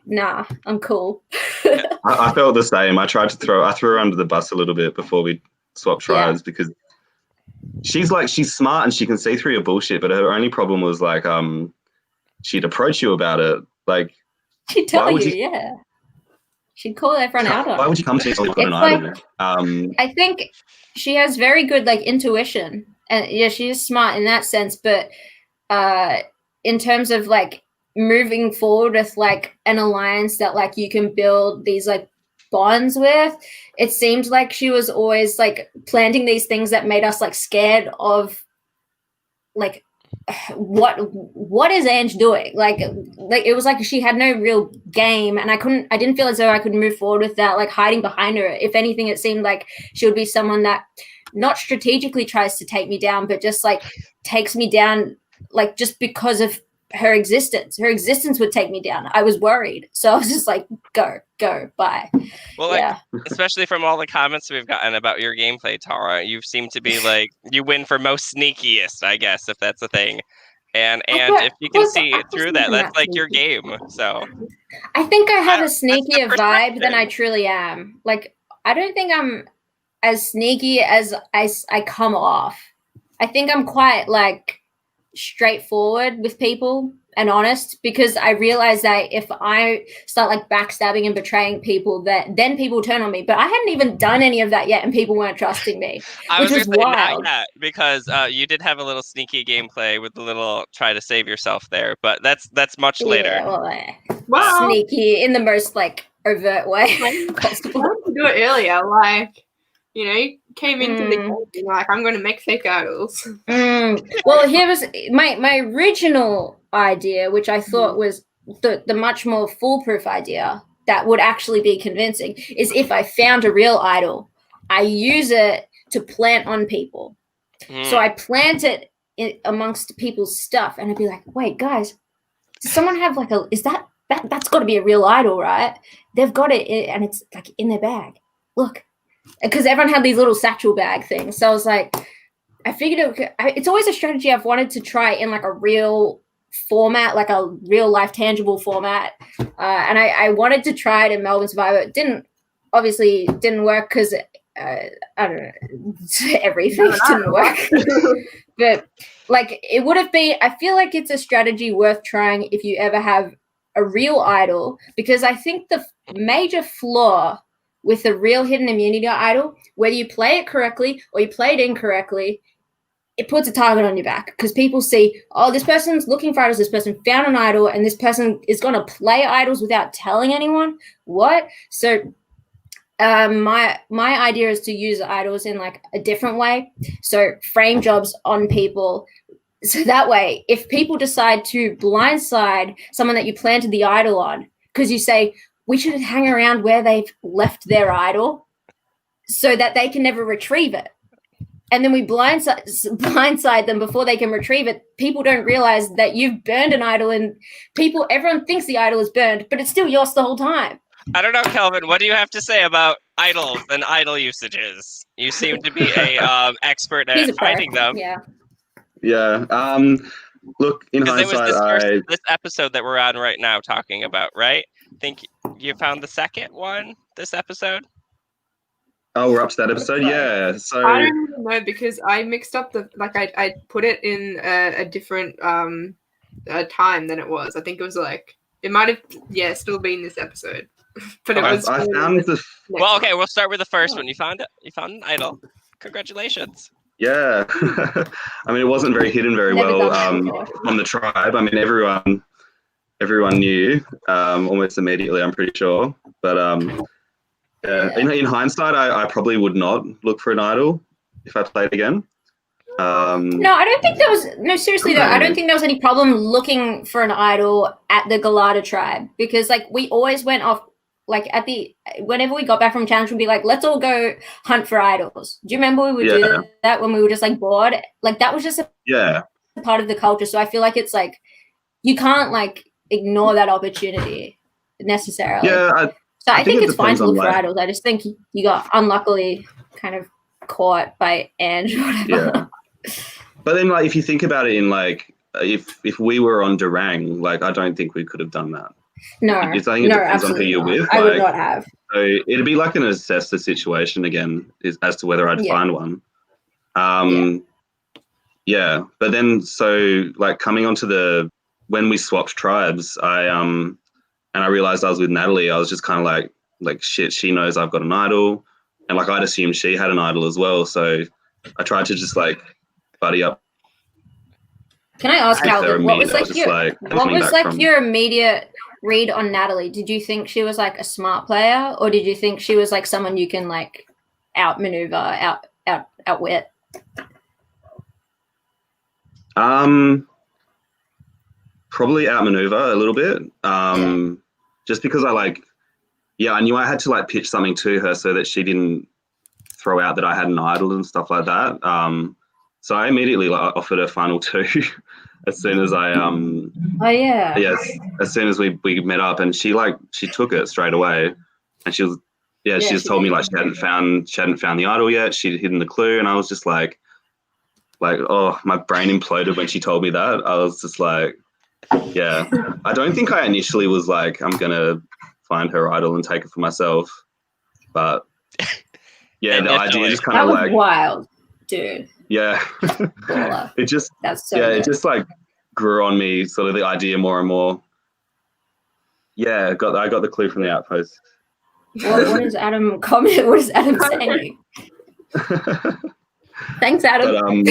nah, I'm cool. I felt the same. I threw her under the bus a little bit before we swapped tribes, because she's smart and she can see through your bullshit, but her only problem was like, she'd approach you about it. Like, she'd tell you, she'd call everyone out on. Why would you come to me and put an item? I think she has very good like intuition, and yeah, she is smart in that sense. But in terms of like moving forward with like an alliance that like you can build these like bonds with, it seemed like she was always like planting these things that made us like scared of like what is Ange doing? Like it was like she had no real game, and I didn't feel as though I could move forward with that, like hiding behind her. If anything, it seemed like she would be someone that not strategically tries to take me down, but just like takes me down, like just because of her existence would take me down. I was worried, so I was just like, go, bye. Well, like, especially from all the comments we've gotten about your gameplay, Tara, you seem to be like, you win for most sneakiest, I guess, if that's a thing. And if you can see through that, that's like your game. So I think I have a sneakier vibe than I truly am. Like, I don't think I'm as sneaky as I come off. I think I'm quite like straightforward with people, and honest, because I realized that if I start like backstabbing and betraying people, that then people turn on me. But I hadn't even done any of that yet, and people weren't trusting me, which was wild. Not yet, because you did have a little sneaky gameplay with the little try to save yourself there, but that's much later. Yeah, well, sneaky in the most like overt way possible. Why didn't you do it earlier? Like, you know, you came into the game like, I'm going to make fake idols. Well, here was my original idea, which I thought was the much more foolproof idea that would actually be convincing, is if I found a real idol, I use it to plant on people. So I plant it amongst people's stuff, and I'd be like, wait, guys, does someone have like that's got to be a real idol, right? They've got it, and it's like in their bag. Look. Because everyone had these little satchel bag things. So I was like, I figured it's always a strategy I've wanted to try in like a real format, like a real life tangible format. And I wanted to try it in Melbourne Survivor. It obviously didn't work because I don't know, everything didn't work. But like it would have been, I feel like it's a strategy worth trying if you ever have a real idol, because I think the major flaw with a real hidden immunity idol, whether you play it correctly or you play it incorrectly, it puts a target on your back, because people see, oh, this person's looking for idols, this person found an idol, and this person is going to play idols without telling anyone. What? So my idea is to use idols in like a different way. So frame jobs on people. So that way, if people decide to blindside someone that you planted the idol on, because you say, we should hang around where they've left their idol so that they can never retrieve it. And then we blindside them before they can retrieve it. People don't realize that you've burned an idol, and everyone thinks the idol is burned, but it's still yours the whole time. I don't know, Kelvin, what do you have to say about idols and idol usages? You seem to be a expert at finding them. Yeah. Look, in hindsight, it was this episode that we're on right now talking about, right? I think you found the second one this episode. Oh, we're up to that episode? Yeah. So I don't even know, because I mixed up I put it in a different time than it was. I think it was like, it might have still been this episode. But okay, it was. I found the. Well, okay, we'll start with the first one. You found it. You found an idol. Congratulations. Yeah, I mean, it wasn't very hidden very well on the tribe. I mean, everyone knew almost immediately, I'm pretty sure. But in hindsight, I probably would not look for an idol if I played again. No, I don't think there was. No, seriously though, I don't think there was any problem looking for an idol at the Galata tribe, because like we always went off. Like whenever we got back from challenge, we'd be like, let's all go hunt for idols. Do you remember we would do that when we were just like bored? Like that was just a part of the culture. So I feel like it's like, you can't like ignore that opportunity necessarily. Yeah. I think it's fine to look for idols. I just think you got unluckily kind of caught by Ange or whatever. Yeah. But then like, if you think about it in like, if we were on Durang, like I don't think we could have done that. No, I think it depends on who you're with. I would not have. So it'd be like an assess the situation again, as to whether I'd find one. Yeah, but then so like coming onto when we swapped tribes, and I realized I was with Natalie. I was just kind of like shit. She knows I've got an idol, and like I'd assumed she had an idol as well. So I tried to just like buddy up. Can I ask, Calvin, what was your immediate read on Natalie? Did you think she was like a smart player, or did you think she was like someone you can like outmaneuver, outwit? Probably outmaneuver a little bit. Just because I knew I had to like pitch something to her so that she didn't throw out that I had an idol and stuff like that. So I immediately offered her final two as soon as I as soon as we met up, and she took it straight away, and she just told me like she hadn't found the idol yet. She'd hidden the clue, and I was just like oh, my brain imploded when she told me that. I was just like, yeah. I don't think I initially was like, I'm gonna find her idol and take it for myself, but yeah, the idea just kind of like wild, dude. Yeah. It just it just like grew on me, sort of the idea more and more. Yeah, I got the clue from the outpost. What is Adam comment? What is Adam saying? Thanks, Adam.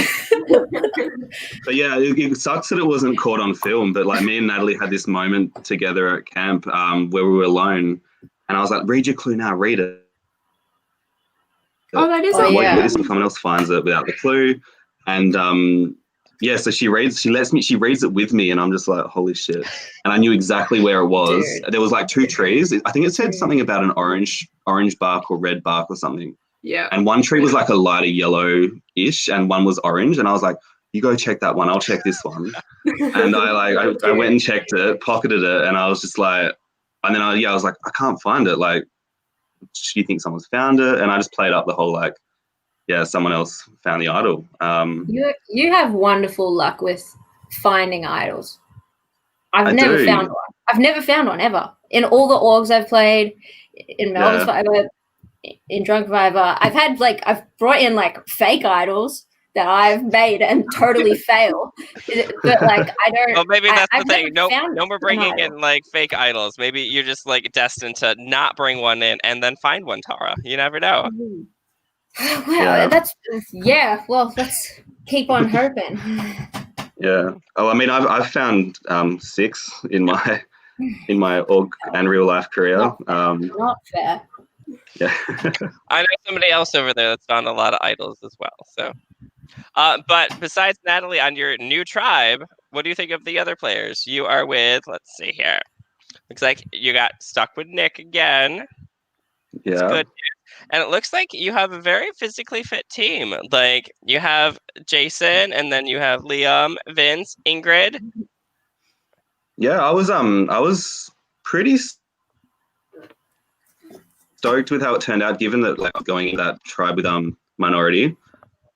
But yeah, it sucks that it wasn't caught on film. But like me and Natalie had this moment together at camp where we were alone, and I was like, "Read your clue now. Read it." Oh, that is. Wait, if someone else finds it without the clue, and so she reads it with me, and I'm just like, holy shit. And I knew exactly where it was. Dude. There was like 2 trees. I think it said something about an orange bark or red bark or something. Yeah. And one tree was like a lighter yellow-ish, and one was orange. And I was like, you go check that one. I'll check this one. And I went and checked it, pocketed it, and I was just like, and then I was like, I can't find it. Like, do you think someone's found it? And I just played up the whole like, yeah, someone else found the idol. You have wonderful luck with finding idols. I've never found one. I've never found one ever. In all the orgs I've played, in Melbourne Survivor, in Drunk Survivor, I've brought in like fake idols that I've made and totally fail. But like I don't. Well, maybe that's I've the thing. No more bringing idol. in like fake idols. Maybe you're just like destined to not bring one in and then find one, Tara. You never know. Well, well, let's keep on hoping. Yeah. Oh, I mean, I've found 6 in my org and real life career. Not fair. Yeah. I know somebody else over there that's found a lot of idols as well. So, but besides Natalie on your new tribe, what do you think of the other players? You are with, let's see here. Looks like you got stuck with Nick again. Yeah. It's good. And it looks like you have a very physically fit team. Like you have Jason, and then you have Liam, Vince, Ingrid. Yeah, I was pretty stoked with how it turned out, given that like going in that tribe with minority.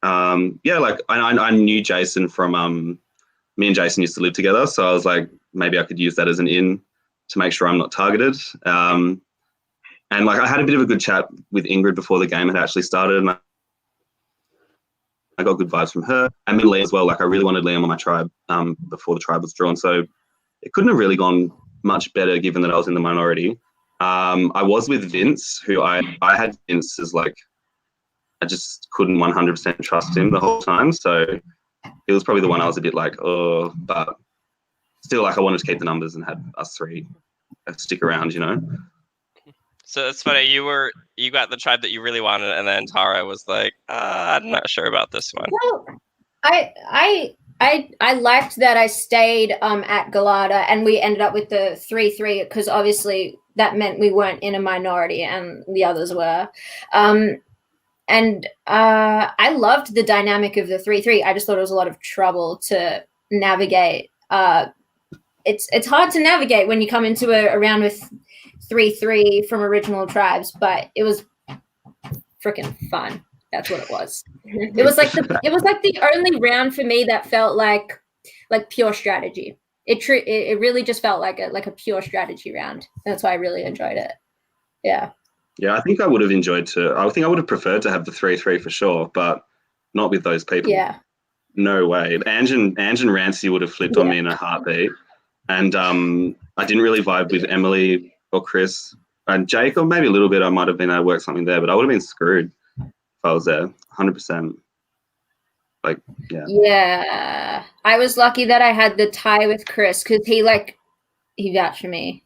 Like I knew Jason from me and Jason used to live together, so I was like, maybe I could use that as an in to make sure I'm not targeted. And like I had a bit of a good chat with Ingrid before the game had actually started, and I got good vibes from her and me and Liam as well. Like I really wanted Liam on my tribe before the tribe was drawn, so it couldn't have really gone much better given that I was in the minority. I was with Vince, who I had Vince as like, I just couldn't 100% trust him the whole time. So it was probably the one I was a bit like, oh, but still like I wanted to keep the numbers and had us 3 stick around, you know? So it's funny, you got the tribe that you really wanted, and then Tara was like, I'm not sure about this one. Well, I liked that I stayed at Galata, and we ended up with the 3-3 because obviously that meant we weren't in a minority and the others were. And I loved the dynamic of the 3-3. I just thought it was a lot of trouble to navigate. It's hard to navigate when you come into a round with 3-3 from original tribes, but it was freaking fun. That's what it was. It was like the only round for me that felt like pure strategy. It really just felt like a pure strategy round. That's why I really enjoyed it. Yeah. Yeah, I think I would have enjoyed to. I think I would have preferred to have the 3-3 for sure, but not with those people. Yeah. No way. Ange and Rancy would have flipped on me in a heartbeat, and I didn't really vibe with Emily or Chris and Jake, or maybe a little bit. I might have been able to work something there, but I would have been screwed if I was there, 100%. Like, yeah. Yeah, I was lucky that I had the tie with Chris because he vouched for me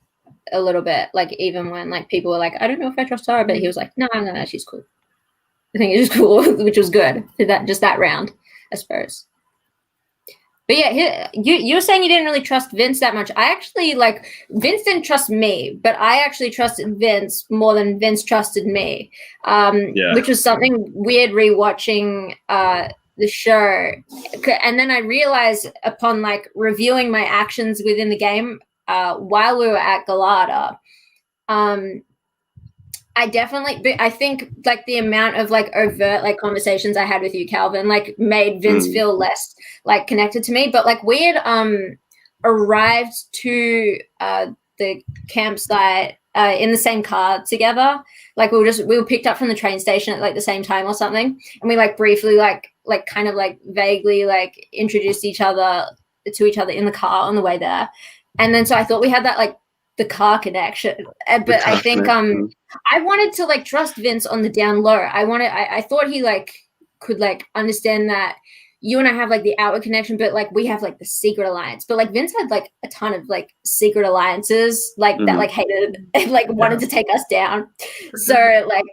a little bit. Like even when like people were like, I don't know if I trust her, but he was like, no, she's cool. I think it was cool, which was good for that round, I suppose. But yeah, you were saying you didn't really trust Vince that much. I actually Vince didn't trust me, but I actually trusted Vince more than Vince trusted me, which was something weird rewatching the show. And then I realized upon reviewing my actions within the game while we were at Galata, I think the amount of overt conversations I had with you, Calvin, made Vince feel less connected to me. But we had arrived to the campsite in the same car together. We were picked up from the train station at the same time or something, and we briefly vaguely introduced each other to each other in the car on the way there, and then so I thought we had that like the car connection. But I think I wanted to like trust Vince on the down low. I thought he like could like understand that you and I have like the outward connection, but like we have like the secret alliance. But like Vince had like a ton of like secret alliances like that like hated and like wanted to take us down. So like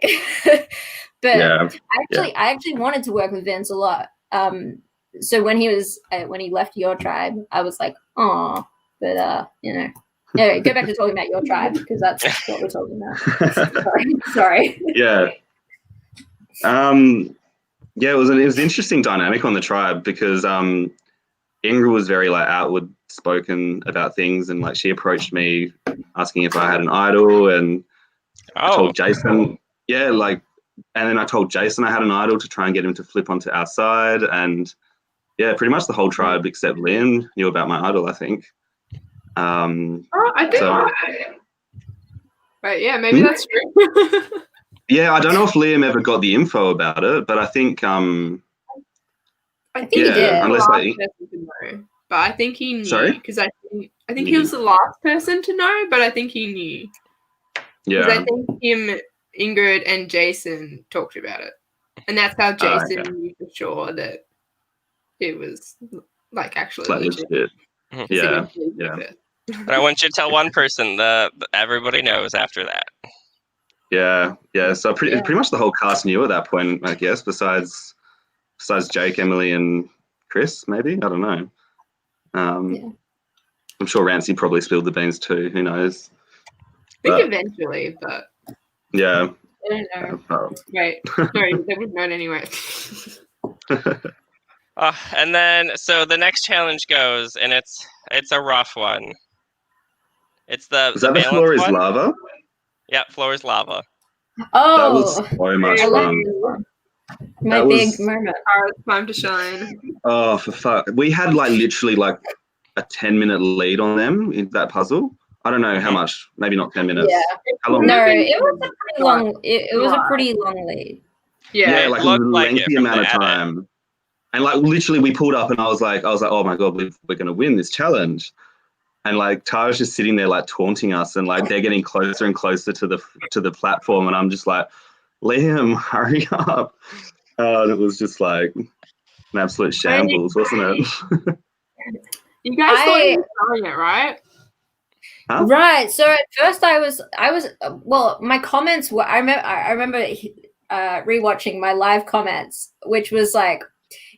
but I actually wanted to work with Vince a lot. So when he left your tribe, I was like, oh, but you know. Yeah, go back to talking about your tribe because that's what we're talking about. Sorry. Yeah. Yeah, it was an interesting dynamic on the tribe because Ingrid was very like outward spoken about things, and like she approached me asking if I had an idol, and I told Jason, and then I told Jason I had an idol to try and get him to flip onto our side, and yeah, pretty much the whole tribe except Liam knew about my idol, I think. I think. Right, yeah, maybe that's true. Yeah, I don't know if Liam ever got the info about it, but I think I think he did. Unless but I think he knew. Sorry? Because I think he was the last person to know, but I think he knew. Yeah. Because I think him, Ingrid, and Jason talked about it, and that's how Jason knew for sure that it was like actually legit. Yeah. But I want you to tell one person that everybody knows after that. Yeah. So pretty much the whole cast knew at that point, I guess. Besides Jake, Emily, and Chris, maybe. I don't know. I'm sure Rancy probably spilled the beans too. Who knows? I think eventually, but yeah. I don't know. Right? No, they would have known anyway. And then so the next challenge goes, and it's a rough one. It's the the floor is lava. Yeah, floor is lava. Oh, that was so much fun. My big moment. Time to shine. Oh, for fuck! We had like literally like a 10-minute lead on them in that puzzle. I don't know how much. Maybe not 10 minutes. Yeah. How long? No, it was a pretty long. It was a pretty long lead. Yeah, like a lengthy amount of time. And like literally, we pulled up, and I was like, oh my god, we're gonna win this challenge. And like Tara's just sitting there like taunting us, and like they're getting closer and closer to the platform, and I'm just like, Liam, hurry up! It was just like an absolute shambles, wasn't it? You guys thought you were throwing it, right? Huh? Right. So at first I was well, my comments were I remember rewatching my live comments, which was like,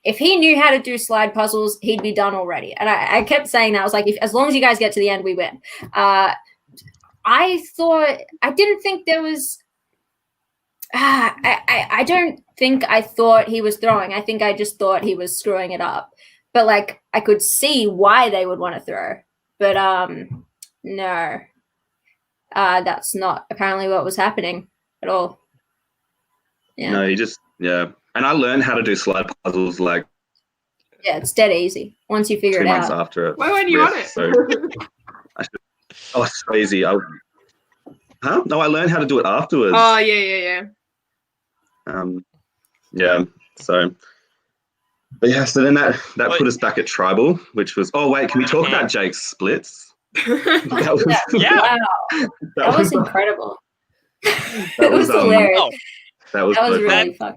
if he knew how to do slide puzzles, he'd be done already. And I kept saying that. I was like, as long as you guys get to the end, we win. I didn't think there was. I don't think I thought he was throwing. I think I just thought he was screwing it up. But like, I could see why they would want to throw. But no, that's not apparently what was happening at all. Yeah. No, and I learned how to do slide puzzles like it's dead easy once you figure 2 it months out. after it. Why weren't you on it? So it's so easy. No, I learned how to do it afterwards. Oh yeah. So, but yeah, so then that put us back at tribal, which was. Oh wait, can we talk about Jake's splits? That was incredible. It was hilarious. That was really fucking fun.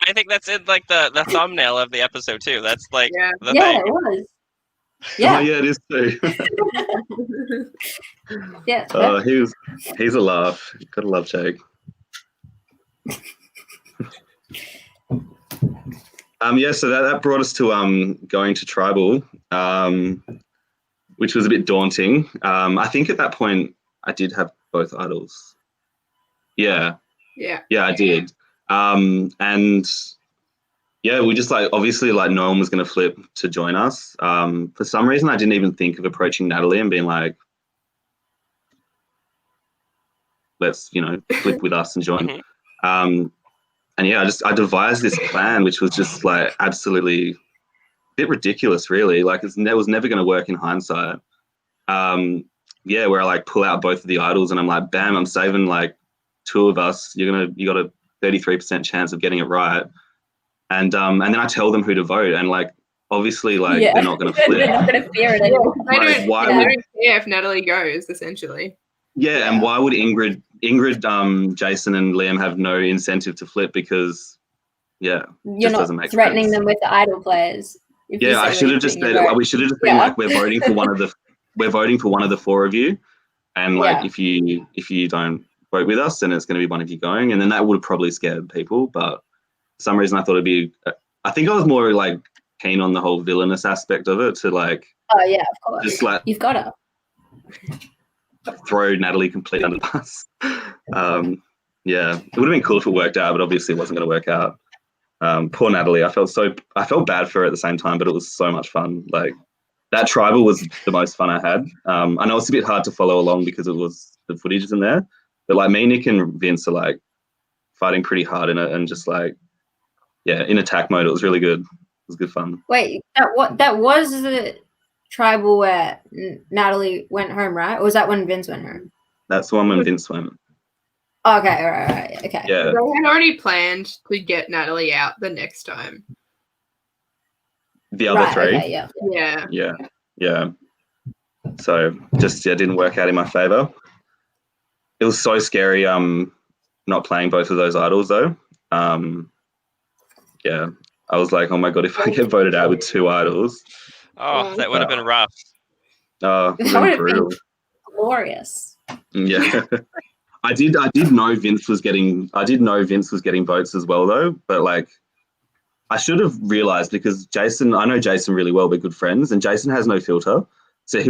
I think that's in like the thumbnail of the episode too. That's like the thing. thing. It was. Yeah. Oh, yeah, it is too. Yeah. He's a laugh. Gotta love Jake. So that brought us to going to tribal, which was a bit daunting. I think at that point I did have both idols. Yeah, I did. And yeah, we just like obviously like no one was going to flip to join us. For some reason, I didn't even think of approaching Natalie and being like, let's flip with us and join. And yeah, I devised this plan, which was just like absolutely a bit ridiculous, really. Like it was never going to work in hindsight. Where I like pull out both of the idols and I'm like, bam, I'm saving like two of us. You got a 33% chance of getting it right. And then I tell them who to vote. And like obviously, like Yeah. they're not going to They're flip. not going to fear it Yeah, anymore. they Like, don't, why they would don't care if Natalie goes, essentially. yeah, and why would Ingrid, Jason, and Liam have no incentive to flip? Because You're just not doesn't make threatening sense. them with the idol players. If you Yeah, I say should have just anything, said you're we should have just been Yeah. like, we're voting for one of the four of you, and like Yeah. if you don't vote with us, then it's going to be one of you going, and then that would have probably scared people. But for some reason, I thought it'd be. I think I was more like keen on the whole villainous aspect of it, to like Oh yeah, of course. just like You've got to. throw Natalie completely under the bus. Yeah, it would have been cool if it worked out, but obviously it wasn't going to work out. Poor Natalie. I felt bad for her at the same time, but it was so much fun. Like that tribal was the most fun I had. I know it's a bit hard to follow along because it was the footage is in there, but like me, Nick, and Vince are like fighting pretty hard in it, and just like in attack mode. It was really good. It was good fun. Wait, that was the tribal where Natalie went home, right? Or was that when Vince went home? That's the one when Vince went. Okay, right, okay. Yeah. They had already planned to get Natalie out the next time. The other three. Okay, yeah. Yeah. So just didn't work out in my favor. It was so scary. Not playing both of those idols though. Yeah, I was like, oh my god, if I get voted out with two idols. Oh, that would have been rough. It would That have would been have brutal. been glorious. Yeah. I did know Vince was getting votes as well though, but like I should have realized, because I know Jason really well, we're good friends, and Jason has no filter. So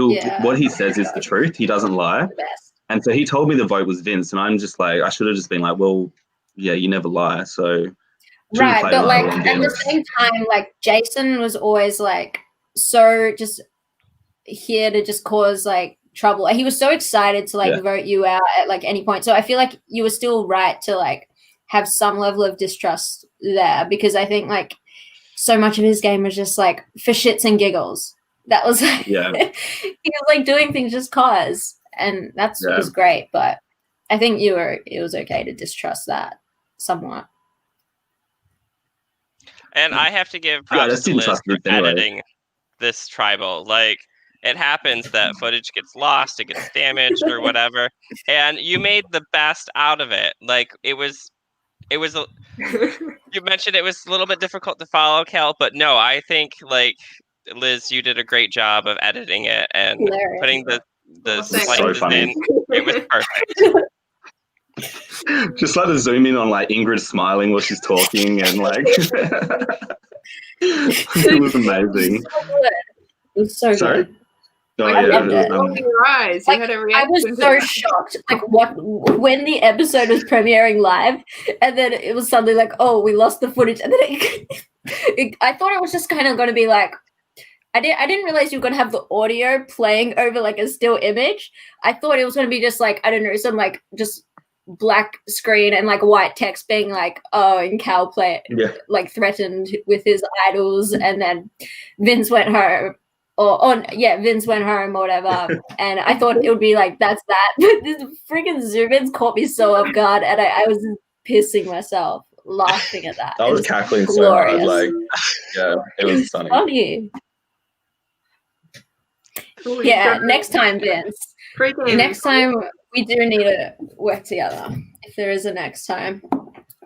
what he says is the truth. He doesn't lie. The best. And so he told me the vote was Vince, and I'm just like, I should have just been like, well, yeah, you never lie. So Right, but like at the same time, like Jason was always like so just here to just cause like trouble. He was so excited to like vote you out at like any point. So I feel like you were still right to like have some level of distrust there, because I think like so much of his game was just like for shits and giggles. That was like he was like doing things just cause, and that's was great. But I think it was okay to distrust that somewhat. And I have to give props to Liz for editing this tribal. Like, it happens that footage gets lost, it gets damaged or whatever, and you made the best out of it. Like, it was you mentioned it was a little bit difficult to follow, Cal, but no, I think, like, Liz, you did a great job of editing it and putting the slices in. It was perfect. Just like to zoom in on like Ingrid smiling while she's talking, and like it was amazing. It was so good. Oh, I yeah, I was so shocked. Like when the episode was premiering live, and then it was suddenly like, oh, we lost the footage, and then I thought it was just kind of going to be like, I didn't realize you were going to have the audio playing over like a still image. I thought it was going to be just like, I don't know, some like just black screen and like white text being like, oh, and Cal like threatened with his idols, and then Vince went home. Vince went home or whatever. And I thought it would be like, that's that. But this freaking zoom ins caught me so off guard, and I was pissing myself laughing at that. I was cackling so hard. Like, it was funny. Yeah, next time, Vince. Next time, we do need to work together. If there is a next time,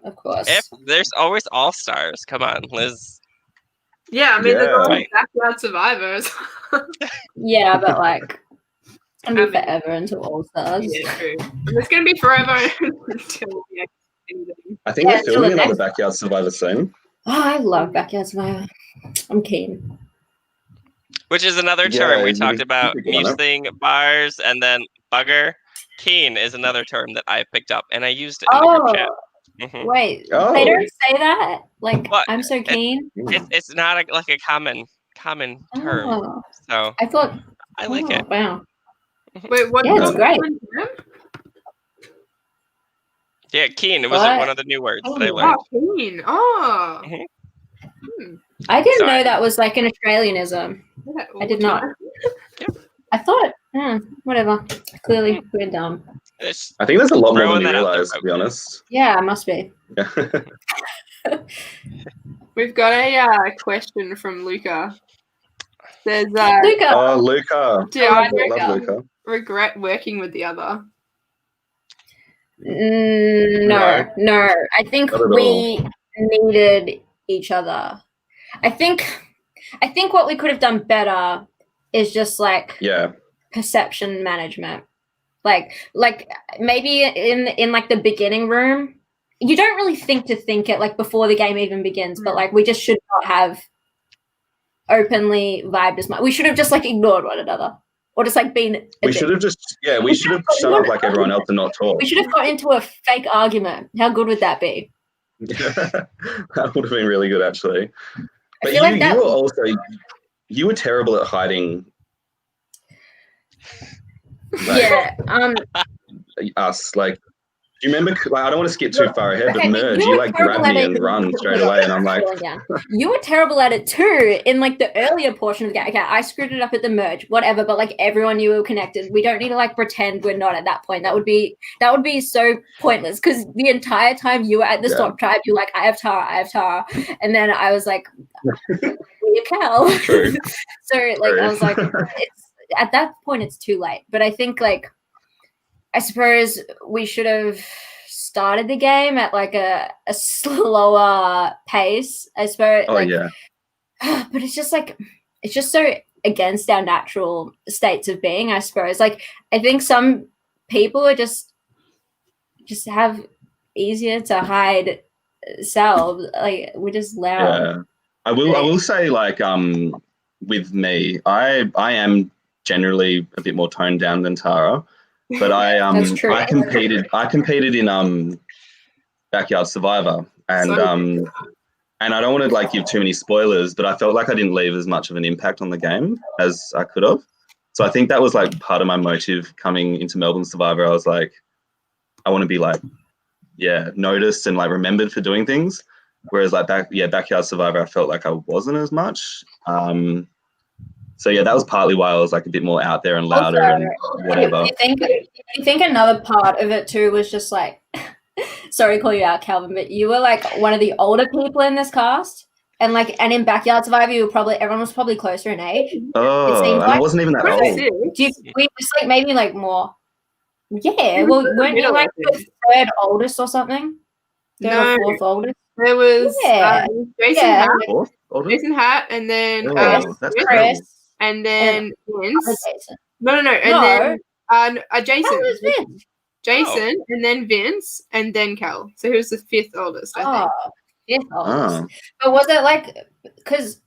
of course. If there's always all stars. Come on, Liz. Yeah, I mean, there's always backyard survivors. Yeah, but like, it's gonna be forever until all stars. Yeah, true. It's gonna be forever until I think we're filming another backyard survivor soon. Oh, I love backyard survivor. I'm keen. Which is another term. We talked about musing, bars, and then bugger. Keen is another term that I picked up, and I used it in the group chat. Mm-hmm. Wait, they don't say that? Like, I'm so keen? It's not a common term. So I thought... I like it. Wow. Wait, what? Yeah, it's great. Yeah, keen. It was one of the new words that I learned. Oh, keen. Oh. Mm-hmm. I didn't know that was like an Australianism. Yeah, I did not. Yeah. I thought, whatever. Clearly, we're dumb. I think there's a lot more than you realize, to be honest. Yeah, it must be. We've got a question from Luca. Says, Luca. Oh, Luca. do I either Love Luca. regret working with the other? No. I think Not at we needed each other. I think what we could have done better is just like Yeah. perception management. Like maybe in like the beginning room, you don't really think it like before the game even begins, but like we just should not have openly vibed as much. We should have just like ignored one another. Or just like been. We should have just shut up like everyone else and not talk. We should have got into a fake argument. How good would that be? That would have been really good, actually. But feel like that- you were terrible at hiding. Yeah. Us, like, do you remember? Like, I don't want to skip too far ahead, but Okay, Merge, you you were like terrible grabbed me at and it. run straight away, and I'm like, You were terrible at it too in like the earlier portion of the game. Okay, I screwed it up at the merge, whatever, but like everyone knew we were connected. We don't need to like pretend we're not at that point. That would be so pointless because the entire time you were at the stock tribe, you're like, I have Tara. And then I was like, you Cal. True. So like I was like, it's at that point it's too late. But I think like I suppose we should have started the game at like a slower pace, I suppose. Oh, like, yeah. But it's just so against our natural states of being, I suppose. Like I think some people are just have easier to hide selves. Like we're just loud. Yeah. I will say, like, with me, I am generally a bit more toned down than Tara. But That's true. I competed in Backyard Survivor, and I don't want to like give too many spoilers, but I felt like I didn't leave as much of an impact on the game as I could have. So I think that was like part of my motive coming into Melbourne Survivor. I was like, I want to be like, noticed and like remembered for doing things. Whereas like Backyard Survivor, I felt like I wasn't as much. So yeah, that was partly why I was like a bit more out there and louder and whatever. You think another part of it too was just like, sorry to call you out, Calvin, but you were like one of the older people in this cast, and in Backyard Survivor, everyone was probably closer in age. Oh, and I wasn't even that old. We just like maybe like more. Yeah, well, weren't you like the third oldest or something? Third or fourth oldest? There was Jason Hat. Jason Hat, and then Chris. And then Vince. No. And then Jason. That was Vince. Jason, and then Vince, and then Cal. So he was the fifth oldest, I think. Fifth oldest. But was it like, because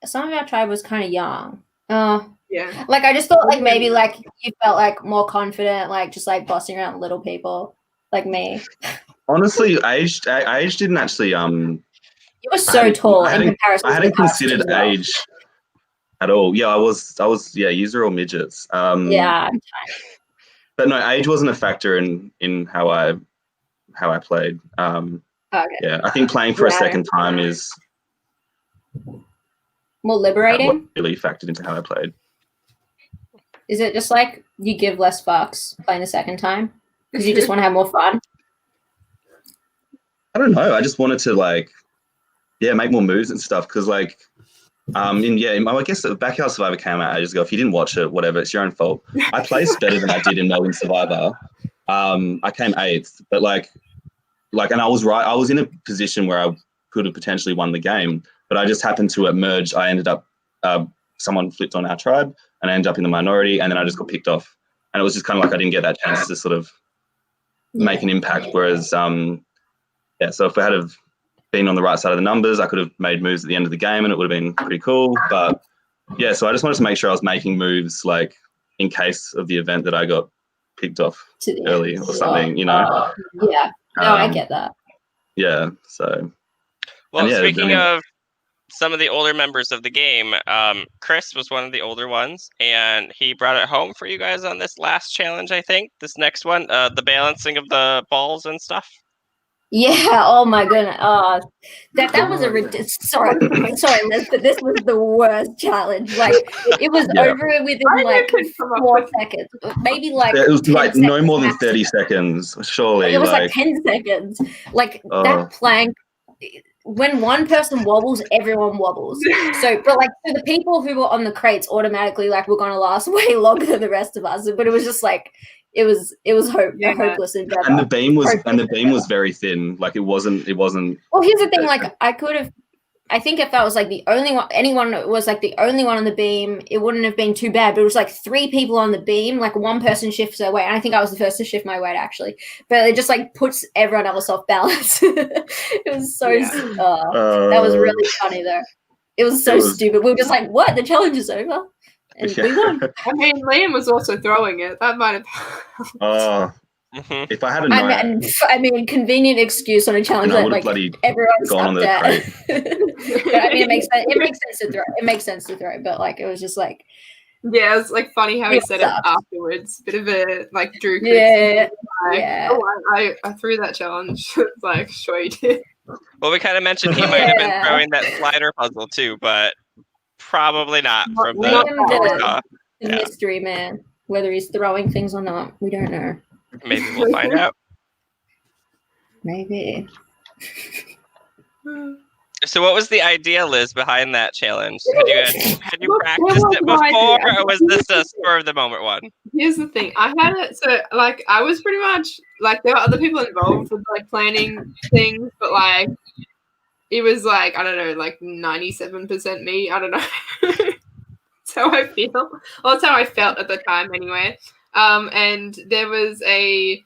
some of our tribe was kind of young. Yeah. Like I just thought like maybe like you felt like more confident, like just like bossing around little people like me. Honestly, age didn't actually You were so tall in comparison. I hadn't considered age at all. Yeah, I was. Yous are all midgets. Yeah. But no, age wasn't a factor in how I played. Okay. Yeah, I think playing for a second time is more liberating. What really factored into how I played. Is it just like you give less fucks playing a second time because you just want to have more fun? I don't know. I just wanted to make more moves and stuff because I guess the Backyard Survivor came out ages ago. If you didn't watch it, whatever, it's your own fault. I placed better than I did in Melbourne Survivor. I came 8th, but and I was right. I was in a position where I could have potentially won the game, but I just happened to at merge. I ended up someone flipped on our tribe, and I ended up in the minority, and then I just got picked off. And it was just kind of like I didn't get that chance to sort of make an impact. Whereas, so if I had have been on the right side of the numbers, I could have made moves at the end of the game and it would have been pretty cool. But yeah, so I just wanted to make sure I was making moves in case of the event that I got picked off early or something, Yeah. No, I get that. Yeah. So. Well, speaking of some of the older members of the game, Chris was one of the older ones, and he brought it home for you guys on this last challenge, I think. This next one, the balancing of the balls and stuff. Yeah. Oh my goodness. That was sorry, Liz, but this was the worst challenge. It was over within 4 seconds, maybe it was no more than 30 seconds. Surely it was 10 seconds. That plank. when one person wobbles, everyone wobbles. So, but like, so the people who were on the crates automatically like were going to last way longer than the rest of us. But it was just like it was Yeah. a hopeless endeavor. And the beam was very thin. Like it wasn't. Well, here's the thing. Like, I think if that was like the only one, anyone was like the only one on the beam, it wouldn't have been too bad. But it was like 3 people on the beam, like one person shifts their weight. And I think I was the first to shift my weight actually, but it just like puts everyone else off balance. It was so, that was really funny though. It was so stupid. We were just like, what? The challenge is over. And we won. I mean, Liam was also throwing it. That might have. If I had a known, I mean, convenient excuse on a challenge that like everyone's gone on at. the I mean, it makes sense to throw. It makes sense to throw, but like it was just like, yeah, it's like funny how he said it afterwards. Bit of a like Drew. Yeah, like, yeah. Oh, I threw that challenge. It's like, sure you did. Well, we kind of mentioned he might have been throwing that slider puzzle too, but probably not from the mystery man. Whether he's throwing things or not, we don't know. Maybe we'll find out. Maybe. So what was the idea, Liz, behind that challenge? Had you practiced it before, or was this a spur of the moment one? Here's the thing. I had it, so like I was pretty much like there were other people involved with like planning things, but like it was like, I don't know, like 97% me. I don't know. That's how I feel. Well, that's how I felt at the time anyway. And there was I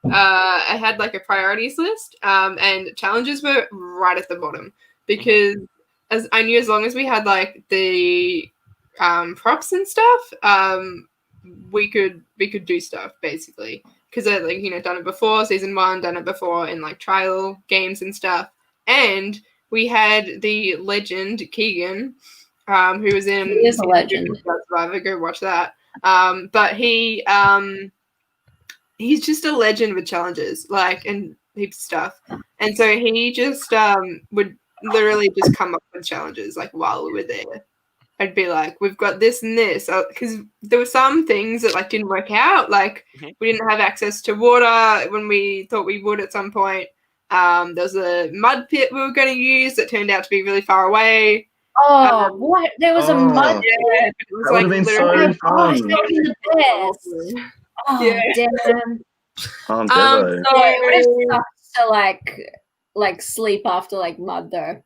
had like a priorities list, and challenges were right at the bottom because as I knew as long as we had like the props and stuff, we could do stuff basically because I like done it before season 1, done it before in like trial games and stuff, and we had the legend Keegan, who was in. He is a legend. Survivor, go watch that. But he's just a legend with challenges, like, and heaps of stuff. And so he just would literally just come up with challenges like while we were there. I'd be like, we've got this and this, because there were some things that like didn't work out. Like we didn't have access to water when we thought we would at some point. There was a mud pit we were going to use that turned out to be really far away. Oh, what? There was a mud pit. It was That would have been so fun. Gosh, that was the best. Oh, Yeah. damn. Devo. So it would have sucked to like sleep after like mud though.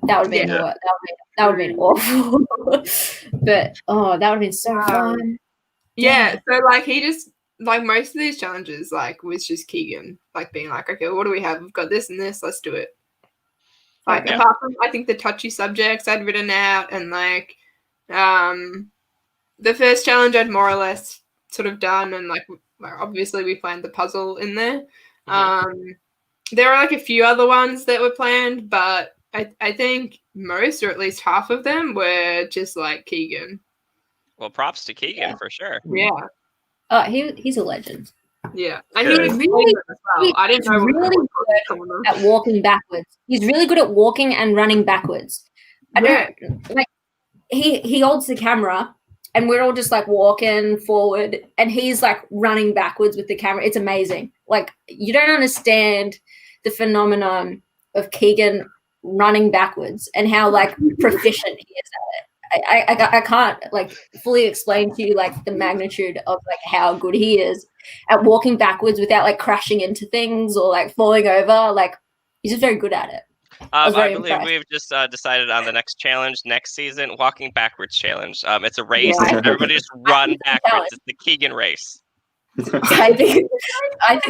That would have been that would have been awful. But that would have been so fun. Yeah, so like he just like most of these challenges like was just Keegan like being like, okay, what do we have? We've got this and this, let's do it. Like apart from I think the touchy subjects I'd written out, and like the first challenge I'd more or less sort of done, and like obviously we planned the puzzle in there. There were like a few other ones that were planned, but I think most, or at least half of them, were just like Keegan. Well, props to Keegan for sure. Yeah. He's a legend. Yeah, and he was really as well. I didn't know really good at walking backwards. He's really good at walking and running backwards. I don't like. He holds the camera, and we're all just like walking forward, and he's like running backwards with the camera. It's amazing. Like you don't understand the phenomenon of Keegan running backwards and how like proficient he is at it. I can't like fully explain to you like the magnitude of like how good he is at walking backwards without like crashing into things or like falling over. Like he's just very good at it. I believe impressed. We've just decided on the next challenge next season, walking backwards challenge. It's a race. Yeah. Everybody just run backwards. It's the Keegan race. I think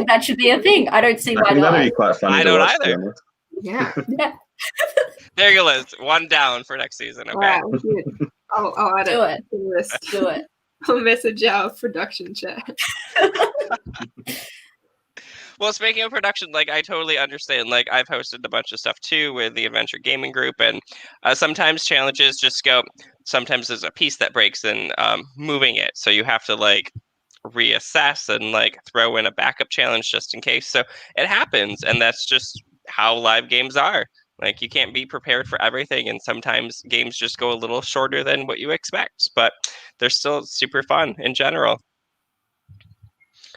that should be a thing. I don't see why not. That'd be quite funny. I don't either. Yeah. There you go, Liz. 1 down for next season. Okay. Wow, I'll add Do it. to the list. Do it. I'll message our production chat. Well, speaking of production, like I totally understand. Like I've hosted a bunch of stuff too with the Adventure Gaming Group, and sometimes challenges just go. Sometimes there's a piece that breaks in moving it, so you have to like reassess and like throw in a backup challenge just in case. So it happens, and that's just how live games are. Like you can't be prepared for everything, and sometimes games just go a little shorter than what you expect, but they're still super fun in general.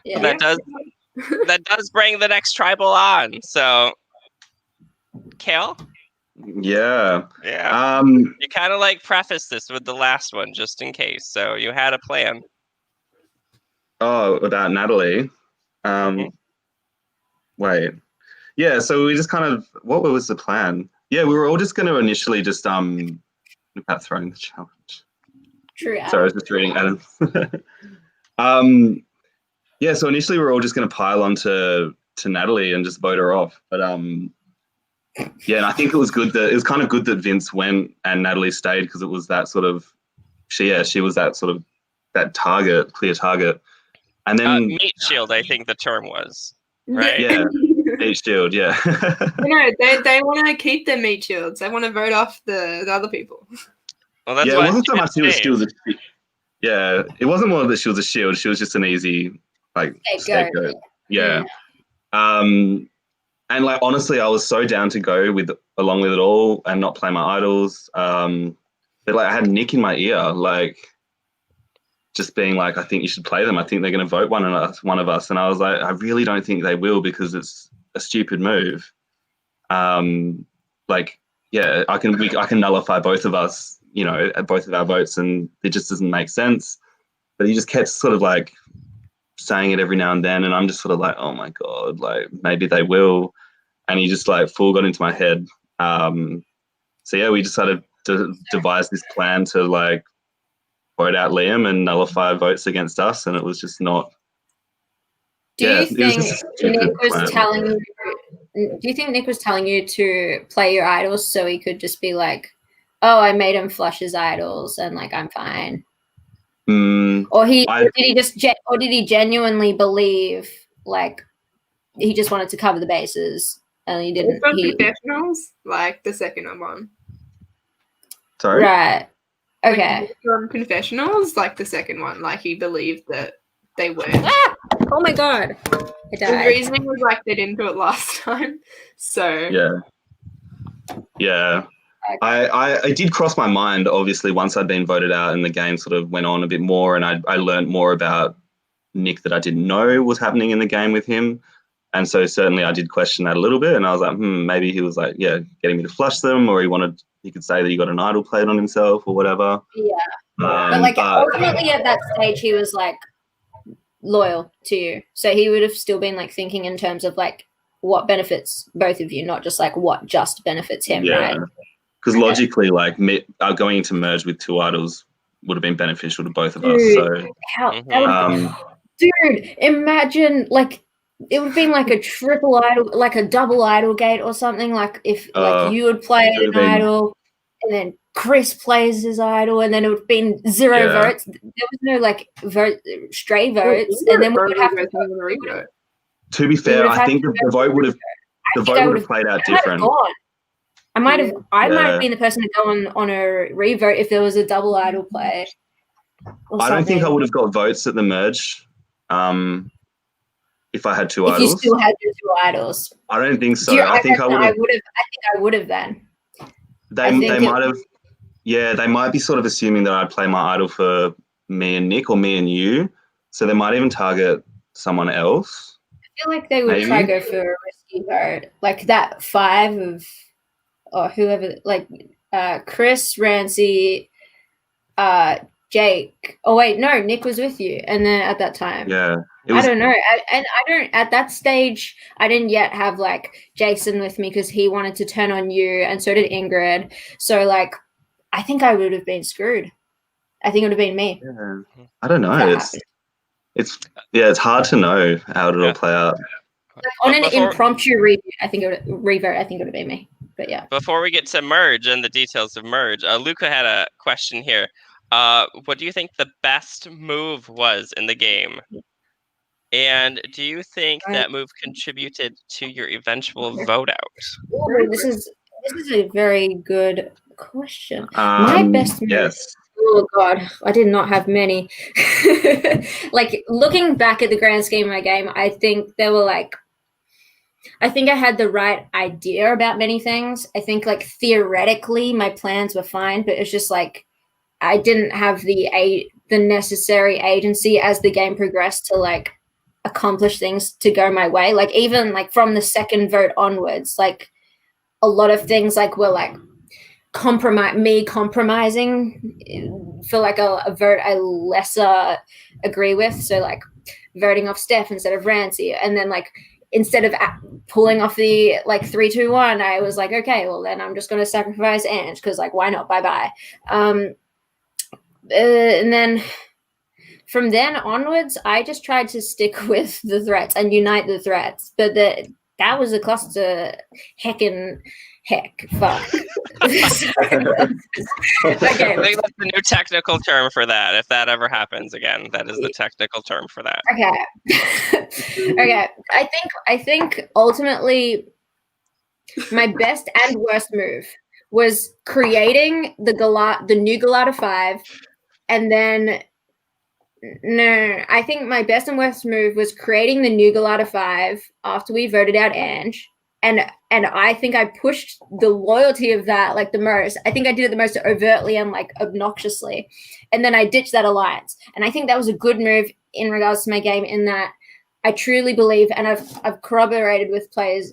Yeah. That does bring the next tribal on. So Kale? Yeah. Yeah. You kind of like preface this with the last one just in case. So you had a plan. Oh, about Natalie. Wait. Yeah, so we just kind of, what was the plan? Yeah, we were all just going to initially just about throwing the challenge. True. Sorry, I was just reading Adam. Yeah, so initially we were all just going to pile onto Natalie and just vote her off. But yeah, and I think it was kind of good that Vince went and Natalie stayed, because it was that sort of, she was that sort of that clear target. And then meat shield, I think the term was, right? Yeah, meat shield, yeah. No, they want to keep their meat shields. They want to vote off the other people. Well, that's yeah, why it wasn't so much she was yeah, it wasn't more that she was a shield. She was just an easy scapegoat. Yeah. And like honestly, I was so down to go along with it all and not play my idols. But like I had Nick in my ear, like just being like, I think you should play them. I think they're going to vote one of us. And I was like, I really don't think they will, because it's a stupid move. Like, yeah, I can nullify both of us, both of our votes, and it just doesn't make sense. But he just kept sort of like saying it every now and then, and I'm just sort of like, oh my God, like maybe they will. And he just like full got into my head. So yeah, we decided to devise this plan to like vote out Liam and nullify votes against us, and it was just not. Do you think Nick was telling you? Do you think Nick was telling you to play your idols so he could just be like, "Oh, I made him flush his idols, and like I'm fine"? Or did he genuinely believe like he just wanted to cover the bases and he didn't? Confessionals, like the second one. Sorry. Right. Okay. From confessionals, like the second one, like he believed that they were. Ah! Oh my God! I died. The reasoning was like they didn't do it last time, so yeah. Okay. I did cross my mind, obviously, once I'd been voted out and the game sort of went on a bit more, and I learned more about Nick that I didn't know was happening in the game with him. And so certainly I did question that a little bit, and I was like, maybe he was like, getting me to flush them, or he could say that he got an idol played on himself or whatever. Yeah. But like ultimately at that stage, he was like loyal to you. So he would have still been like thinking in terms of like what benefits both of you, not just like what just benefits him, right? Because logically, like going into merge with two idols would have been beneficial to both of us. So, dude, imagine like it would have been like a triple idol, like a double idol gate or something. Like if like you would play an idol, and then Chris plays his idol, and then it would have been 0 votes. There was no like stray votes, and then we would have to. To be fair, I think the vote would have played out different. I might have been the person to go on a revote if there was a double idol play. I don't think I would have got votes at the merge if I had two idols. If you still had your 2 idols. I don't think so. I think I would have then. They might have. Yeah, they might be sort of assuming that I'd play my idol for me and Nick or me and you. So they might even target someone else. I feel like they would try go for a risky vote. Like that 5 of or whoever, like Chris, Rancy, Jake. Oh wait, no, Nick was with you, and then at that time, I don't know, I don't at that stage. I didn't yet have like Jason with me because he wanted to turn on you, and so did Ingrid. So like, I think I would have been screwed. I think it would have been me. Yeah. I don't know. It's hard to know how it'll play out. Like on an impromptu revote, I think it would have been me. But yeah. Before we get to merge and the details of merge, Luca had a question here. What do you think the best move was in the game? And do you think that move contributed to your eventual vote out? Ooh, this is a very good question. My best move. Yes. Oh God, I did not have many. Like looking back at the grand scheme of my game, I think there were like. I think I had the right idea about many things. I think like theoretically my plans were fine, but it's just like I didn't have the necessary agency as the game progressed to like accomplish things to go my way. Like even like from the second vote onwards, like a lot of things like were like compromising for like a vote I lesser agree with. So like voting off Steph instead of Rancy, and then like instead of pulling off the like 3-2-1, I was like, okay, well then I'm just going to sacrifice Ange because like why not? Bye. And then from then onwards, I just tried to stick with the threats and unite the threats, but that was a cluster fuck. Okay. I think that's the new technical term for that. If that ever happens again, that is the technical term for that. Okay. I think ultimately my best and worst move was creating the new Galata 5, and then I think my best and worst move was creating the new Galata 5 after we voted out Ange. And I think I pushed the loyalty of that like the most. I think I did it the most overtly and like obnoxiously. And then I ditched that alliance. And I think that was a good move in regards to my game, in that I truly believe, and I've corroborated with players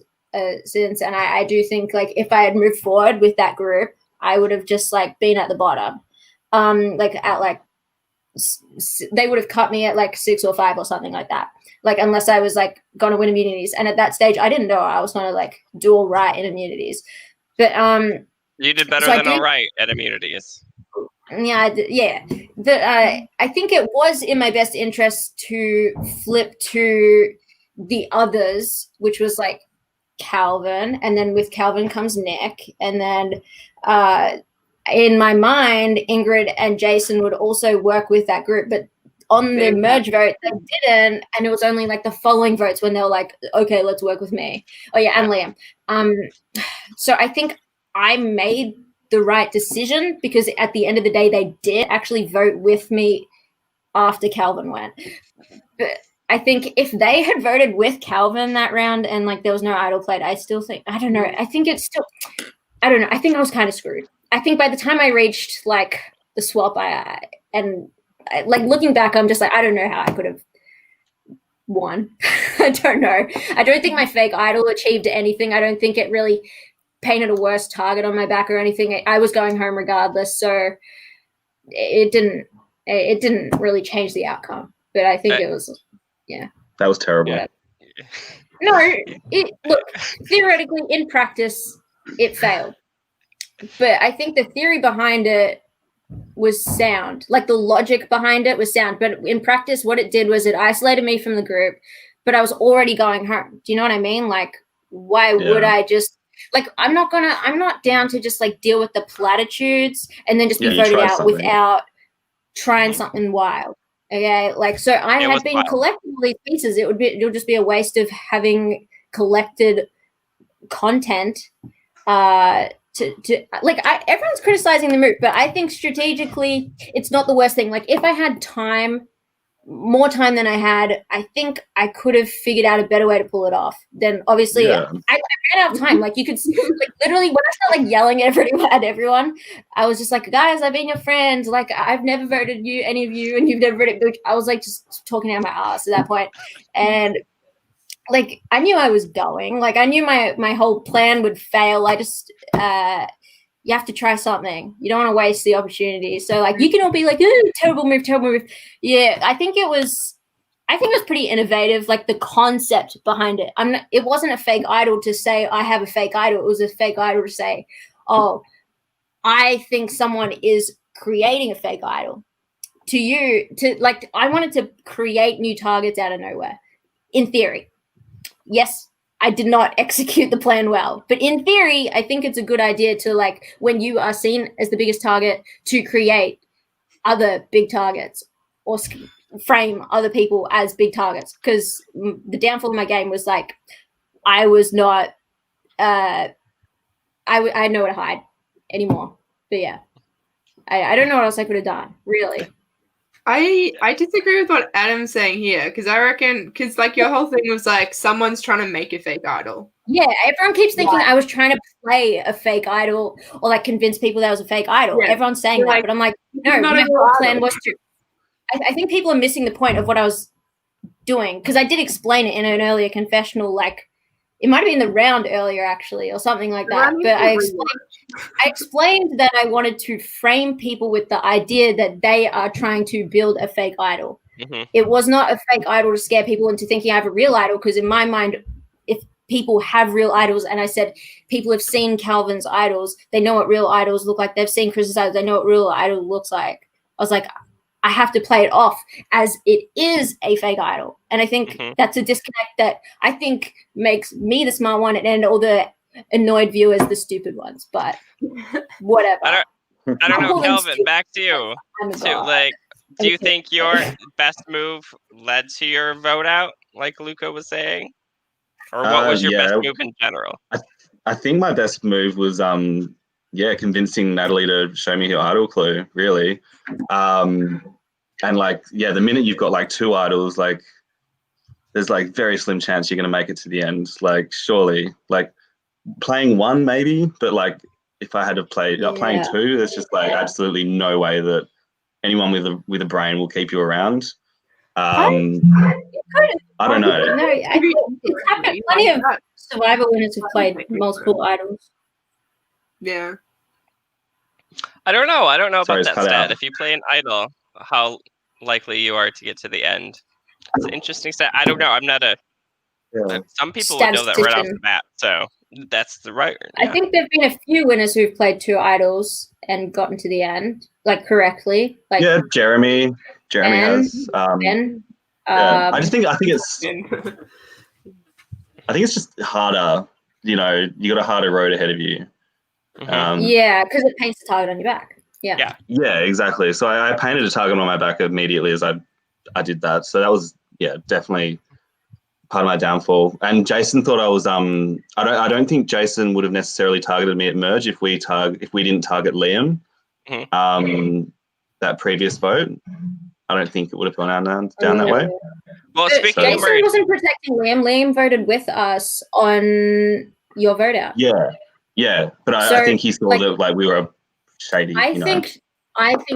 since, and I do think like if I had moved forward with that group, I would have just like been at the bottom. Like at like they would have cut me at like 6 or 5 or something like that. Like unless I was like going to win immunities, and at that stage I didn't know I was going to like do all right in immunities. But you did better than all right at immunities. Yeah. But I think it was in my best interest to flip to the others, which was like Calvin, and then with Calvin comes Nick, and then in my mind Ingrid and Jason would also work with that group, but on the merge vote they didn't, and it was only like the following votes when they were like, okay, let's work with me. Oh yeah, and Liam. So I think I made the right decision, because at the end of the day they did actually vote with me after Calvin went. But I think if they had voted with Calvin that round and like there was no idol played, I still think, I don't know, I think it's still, I don't know, I think I was kind of screwed. I think by the time I reached like the swap, like looking back, I'm just like, I don't know how I could have won. I don't know. I don't think my fake idol achieved anything. I don't think it really painted a worse target on my back or anything. I was going home regardless, so it didn't really change the outcome. But I think it was, yeah. That was terrible. Yeah. No, look, theoretically in practice it failed. But I think the theory behind it was sound. Like the logic behind it was sound. But in practice, what it did was it isolated me from the group, but I was already going home. Do you know what I mean? Like, why would I just, like, I'm not down to just like deal with the platitudes and then just be voted out without trying something wild. Okay. Like, so I had been collecting all these pieces. It'll just be a waste of having collected content, to like, everyone's criticizing the move, but I think strategically it's not the worst thing. Like if I had more time than I had, I think I could have figured out a better way to pull it off. Then obviously I ran out of time. Like you could like literally when I started like yelling at everyone, I was just like, guys, I've been your friend. Like I've never voted any of you, and you've never voted. I was like just talking out my ass at that point. And like I knew I was going. Like I knew my whole plan would fail. I just you have to try something. You don't want to waste the opportunity. So like you can all be like, terrible move. Yeah, I think it was pretty innovative. Like the concept behind it. It wasn't a fake idol to say I have a fake idol. It was a fake idol to say, oh, I think someone is creating a fake idol. I wanted to create new targets out of nowhere. In theory. Yes, I did not execute the plan well. But in theory, I think it's a good idea to, like, when you are seen as the biggest target, to create other big targets or frame other people as big targets. Because the downfall of my game was, like, I was not I had nowhere to hide anymore. But, yeah. I don't know what else I could have done, really. I disagree with what Adam's saying here, because I reckon, because like your whole thing was like someone's trying to make a fake idol. Yeah, everyone keeps thinking I was trying to play a fake idol or like convince people that was a fake idol. Yeah. Everyone's saying that, but I'm like, no, my whole plan was to. I think people are missing the point of what I was doing, because I did explain it in an earlier confessional, like it might have been the round earlier actually, or something like that. But I explained that I wanted to frame people with the idea that they are trying to build a fake idol. Mhm. It was not a fake idol to scare people into thinking I have a real idol, because in my mind, if people have real idols, and I said people have seen Calvin's idols, they know what real idols look like. They've seen Chris's idols, they know what real idol looks like. I was like, I have to play it off as it is a fake idol. And I think that's a disconnect that I think makes me the smart one and all the annoyed viewers the stupid ones. But whatever. I don't know, Calvin, back to you. So, like, do you think your best move led to your vote out, like Luca was saying? Or what was your best move in general? I think my best move was convincing Natalie to show me her idol clue, really. And like, yeah, the minute you've got like 2 idols, like there's like very slim chance you're going to make it to the end. Like, surely, like playing 1 maybe, but like if I had to play playing 2, there's just like absolutely no way that anyone with a brain will keep you around. I don't know. No, it's happened. Plenty of Survivor winners have played multiple idols. Yeah. I don't know. I don't know Sorry, about that stat. If you play an idol, how likely you are to get to the end. It's an interesting stat. I don't know. I'm not a... Yeah. Some people would know that right off the bat, so that's the right... Yeah. I think there have been a few winners who've played 2 idols and gotten to the end, like, correctly. Like, yeah, Jeremy has. Ben. I think it's just harder. You know, you got a harder road ahead of you. Yeah, because it paints the target on your back. Yeah. Yeah, exactly. So I painted a target on my back immediately as I did that. So that was definitely part of my downfall. And Jason thought I was I don't think Jason would have necessarily targeted me at merge if we didn't target Liam. That previous vote. I don't think it would have gone down that way. Well, speaking Jason wasn't protecting Liam. Liam voted with us on your vote out. Yeah, but I think he saw that like we were shady. I think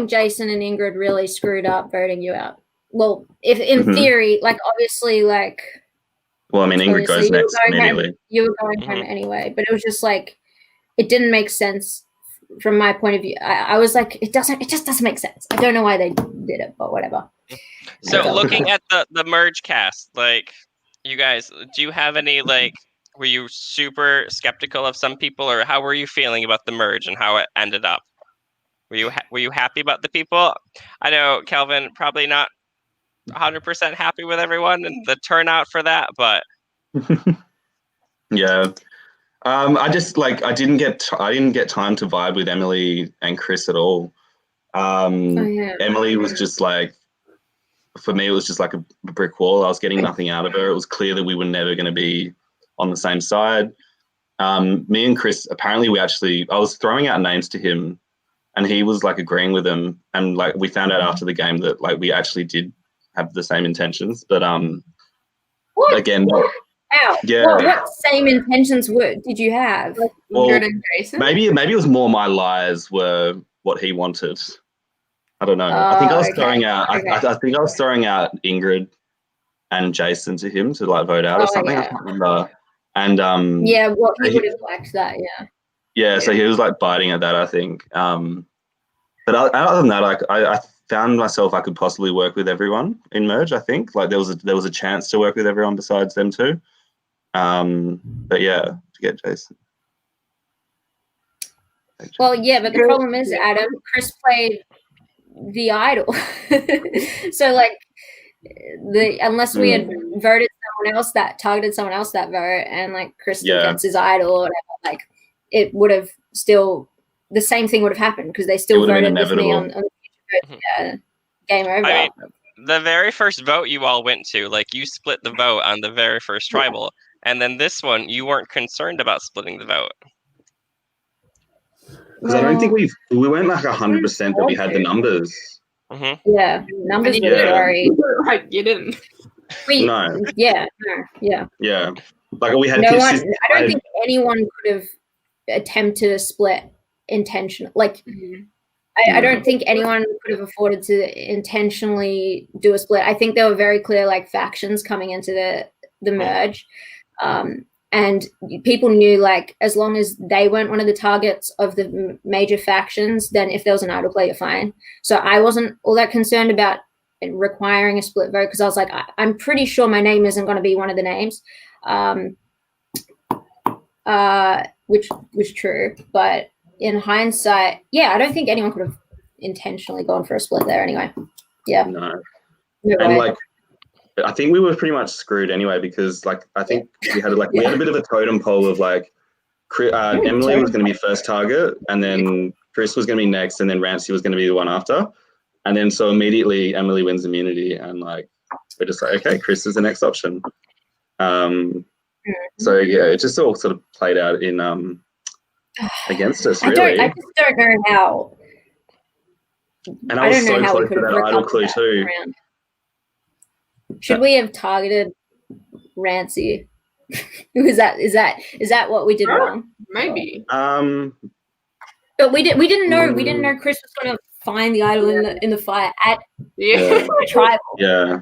Jason and Ingrid really screwed up voting you out. Well, if in theory, like obviously, like. Well, I mean, Ingrid goes next immediately. You were going home anyway, but it was just like it didn't make sense from my point of view. I was like, it just doesn't make sense. I don't know why they did it, but whatever. So looking at the merge cast, like, you guys, do you have any, like, were you super skeptical of some people, or how were you feeling about the merge and how it ended up? Were you happy about the people? I know Kelvin probably not 100% happy with everyone and the turnout for that, but yeah. I just I didn't get time to vibe with Emily and Chris at all. Emily was just like, for me, it was just like a brick wall. I was getting nothing out of her. It was clear that we were never going to be on the same side. Me and Chris, apparently I was throwing out names to him and he was like agreeing with them. And like, we found out after the game that like we actually did have the same intentions, but what? Again, Ow. Yeah. What same intentions did you have? Well, maybe it was more my lies were what he wanted. I don't know. I think I was throwing out. I think I was throwing out Ingrid and Jason to him to like vote out or something. I can't remember. And he would have liked that. Yeah. So he was like biting at that, I think. But other than that, like I found myself I could possibly work with everyone in merge. I think like there was a chance to work with everyone besides them two. But yeah, to get Jason. Well, yeah, but the problem is, Adam, Chris played the idol. So like unless we had voted someone else that targeted someone else that vote, and like Chris gets his idol or whatever, like it would have still the same thing would have happened because they still voted with me on the future vote. Game over. I mean, the very first vote you all went to, like you split the vote on the very first tribal, and then this one you weren't concerned about splitting the vote. Because I don't think we weren't like 100% that we had the numbers. Yeah, numbers were very like you didn't. No. Yeah. Like we had. No one. I don't think anyone could have attempted a split intention. Like, I don't think anyone could have afforded to intentionally do a split. I think there were very clear like factions coming into the merge, and and people knew, like, as long as they weren't one of the targets of the major factions, then if there was an idol player, fine. So I wasn't all that concerned about requiring a split vote, because I was like, I'm pretty sure my name isn't going to be one of the names, which was true. But in hindsight, yeah, I don't think anyone could have intentionally gone for a split there anyway. Yeah. No. No And way. like, I think we were pretty much screwed anyway, because like I think we had we had a bit of a totem pole of like Emily was going to be first target, and then Chris was going to be next, and then Ramsey was going to be the one after, and then so immediately Emily wins immunity, and like we're just like, okay, Chris is the next option. So yeah, it just all sort of played out in against us, really. I just don't know how. And I was don't know so how we close to could have that idol recovered clue that too. round. Should we have targeted Rancy? Is that what we did wrong? Maybe. But we didn't know Chris was going to find the idol in the fire at Yeah. tribal. Yeah.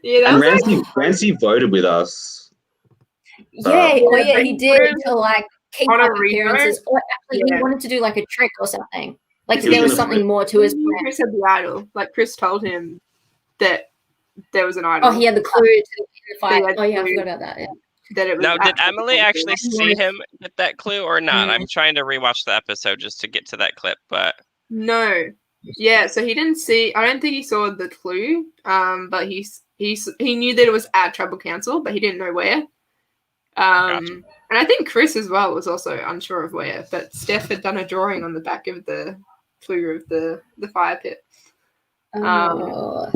Yeah, And that was Rancy voted with us. Yeah, Yeah, he did, to like keep on a up appearances. Or actually, he wanted to do like a trick or something. Like He was there was gonna something more to his plan. Chris had the idol. Like Chris told him that there was an idol. Oh, he had the clue to the fire. He had Oh yeah, I clue. forgot about that. Yeah. That it was Now, did Emily actually see Nice. him get that clue or not? Mm. I'm trying to rewatch the episode just to get to that clip, but No. Yeah, so he didn't see. I don't think he saw the clue. But he knew that it was at Tribal Council, but he didn't know where. Gotcha. And I think Chris as well was also unsure of where. But Steph had done a drawing on the back of the clue of the fire pit. Oh.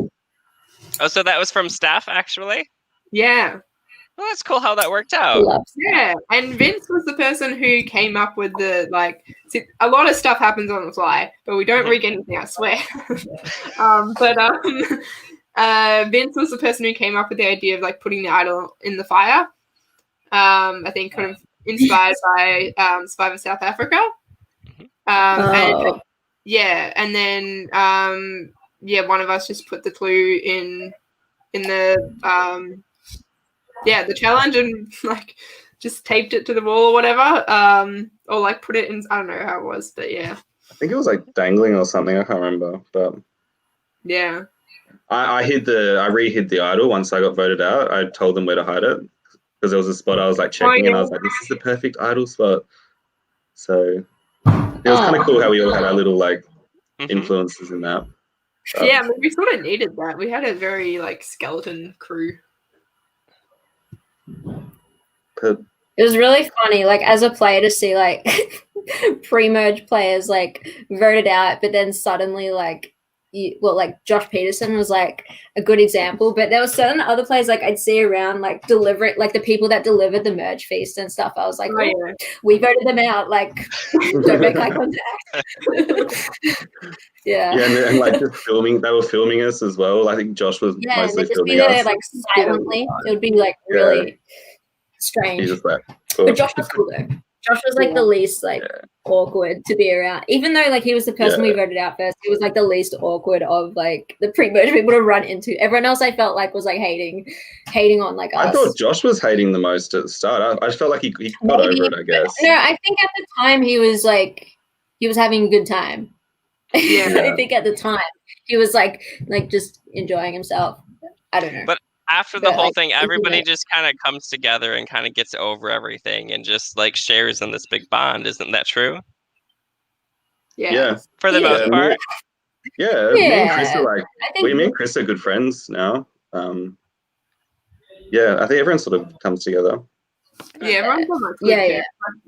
oh, so that was from staff actually. Yeah. Well, that's cool how that worked out. Love. Yeah, and Vince was the person who came up with the see, a lot of stuff happens on the fly, but we don't rig anything, I swear. Vince was the person who came up with the idea of like putting the idol in the fire. I think kind of inspired by Survivor South Africa. And then one of us just put the clue in the the challenge and like just taped it to the wall or whatever, or like put it in. I don't know how it was, but yeah. I think it was like dangling or something. I can't remember, but Yeah. I re-hid the idol once I got voted out. I told them where to hide it because there was a spot I was like checking, and I was like, "This is the perfect idol spot." So it was kind of cool how we all had our little like influences in that. Yeah, I mean, we sort of needed that. We had a very like skeleton crew. But It was really funny, like as a player, to see like pre-merge players like voted out, but then suddenly like Josh Peterson was like a good example, but there were certain other players like I'd see around like deliver like the people that delivered the merge feast and stuff. I was like, we voted them out, like don't make eye contact. Yeah, and like just filming, they were filming us as well. I think Josh was mostly just filming be there us. like silently. It would be like really strange. He's just like, cool. But Josh was cool though. Josh was like the least like awkward to be around, even though like he was the person we voted out first. He was like the least awkward of like the pre-merge people to run into. Everyone else I felt like was like hating on like us. I thought Josh was hating the most at the start. I felt like he got over it, I guess. No, I think at the time he was having a good time. Yeah. I think at the time he was like just enjoying himself. I don't know. But after the whole thing, everybody just kind of comes together and kind of gets over everything and just like shares in this big bond. Isn't that true? Yeah. For the most part. Me and Chris are like, me and Chris are good friends now. I think everyone sort of comes together. Yeah, everyone's on my Like,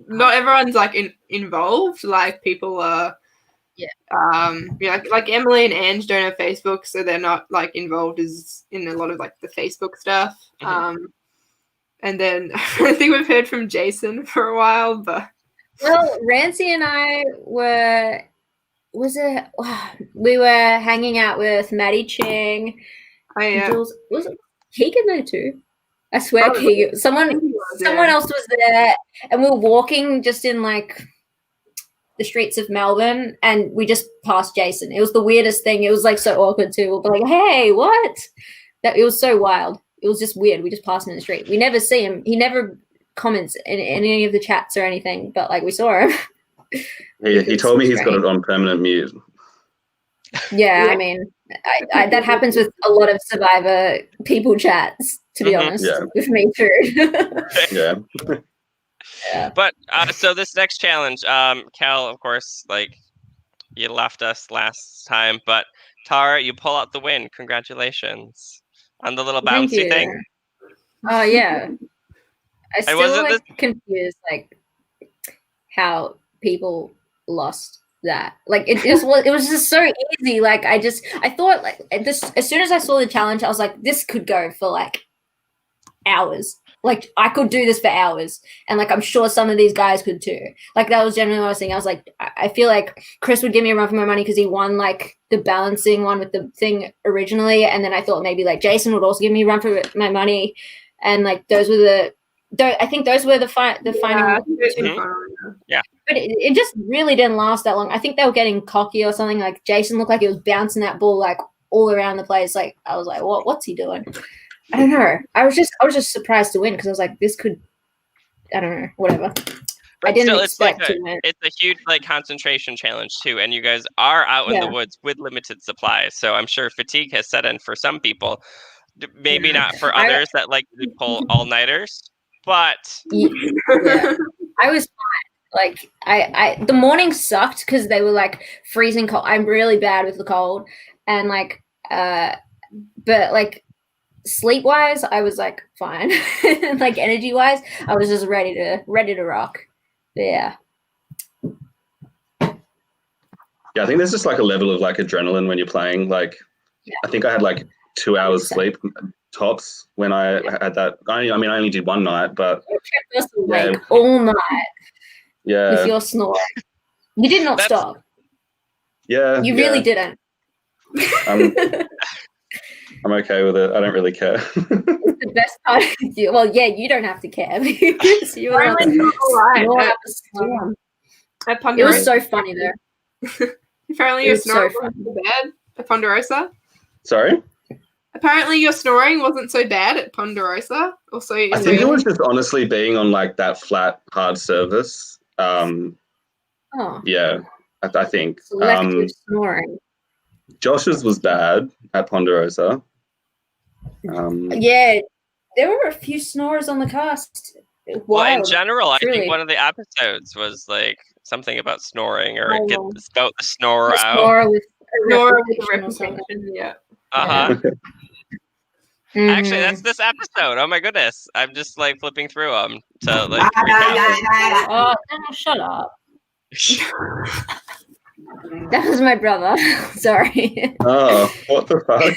not everyone's like involved. Like people are. Like Emily and Ange don't have Facebook, so they're not like involved as in a lot of like the Facebook stuff. And then I think we've heard from Jason for a while, but Rancy and I we were hanging out with Maddie Ching. Was it Keegan there too? I swear, Keegan. Someone else was there, and we were walking just in like the streets of Melbourne, and we just passed Jason. It was the weirdest thing. It was like so awkward too. We'll be like, "Hey, what?" It was so wild. It was just weird. We just passed him in the street. We never see him. He never comments in any of the chats or anything, but like we saw him. He told me he's got it on permanent mute. Yeah, I mean, I that happens with a lot of Survivor people chats, to be honest, with me too. Yeah. But so this next challenge, Cal, of course, like you left us last time, but Tara, you pull out the win. Congratulations on the little bouncy thing. Oh yeah, I still wasn't confused like how people lost that. Like it was just so easy. Like I thought like this as soon as I saw the challenge, I was like, this could go for like hours. Like I could do this for hours, and like I'm sure some of these guys could too. Like that was generally what I was thinking. I was like, I feel like Chris would give me a run for my money because he won like the balancing one with the thing originally, and then I thought maybe like Jason would also give me a run for my money, and like those were I think those were the final. Yeah. But it just really didn't last that long. I think they were getting cocky or something. Like Jason looked like he was bouncing that ball like all around the place. Like I was like, what's he doing? I don't know. I was just surprised to win because I was like, this could, I don't know, whatever. But I didn't still, expect to win. It's a huge like concentration challenge too, and you guys are out in the woods with limited supplies. So I'm sure fatigue has set in for some people. Maybe not for others that like to pull all-nighters, but I was fine. Like I the morning sucked because they were like freezing cold. I'm really bad with the cold, and like but like sleep wise, I was like fine. Like energy wise, I was just ready to rock. But yeah. Yeah, I think there's just like a level of like adrenaline when you're playing. Like, I think I had like 2 hours sleep tops when I had that. I only did one night, but all night. Yeah, with your snore. You did not stop. Yeah, you really didn't. I'm okay with it. I don't really care. It's the best part of you. Well, yeah, you don't have to care because you were It was so funny though. Apparently your snoring wasn't so bad at Ponderosa. Sorry? Apparently your snoring wasn't so bad at Ponderosa. Also, I think it was just honestly being on like that flat, hard surface. Yeah, I think. Selective snoring. Josh's was bad at Ponderosa. Yeah, there were a few snores on the cast. Well, in general, I think one of the episodes was like something about snoring or get the snore out. Snore with a reputation, yeah. Actually, that's this episode. Oh my goodness. I'm just like flipping through them to like recap. Oh, shut up. That was my brother. Sorry. Oh, what the fuck?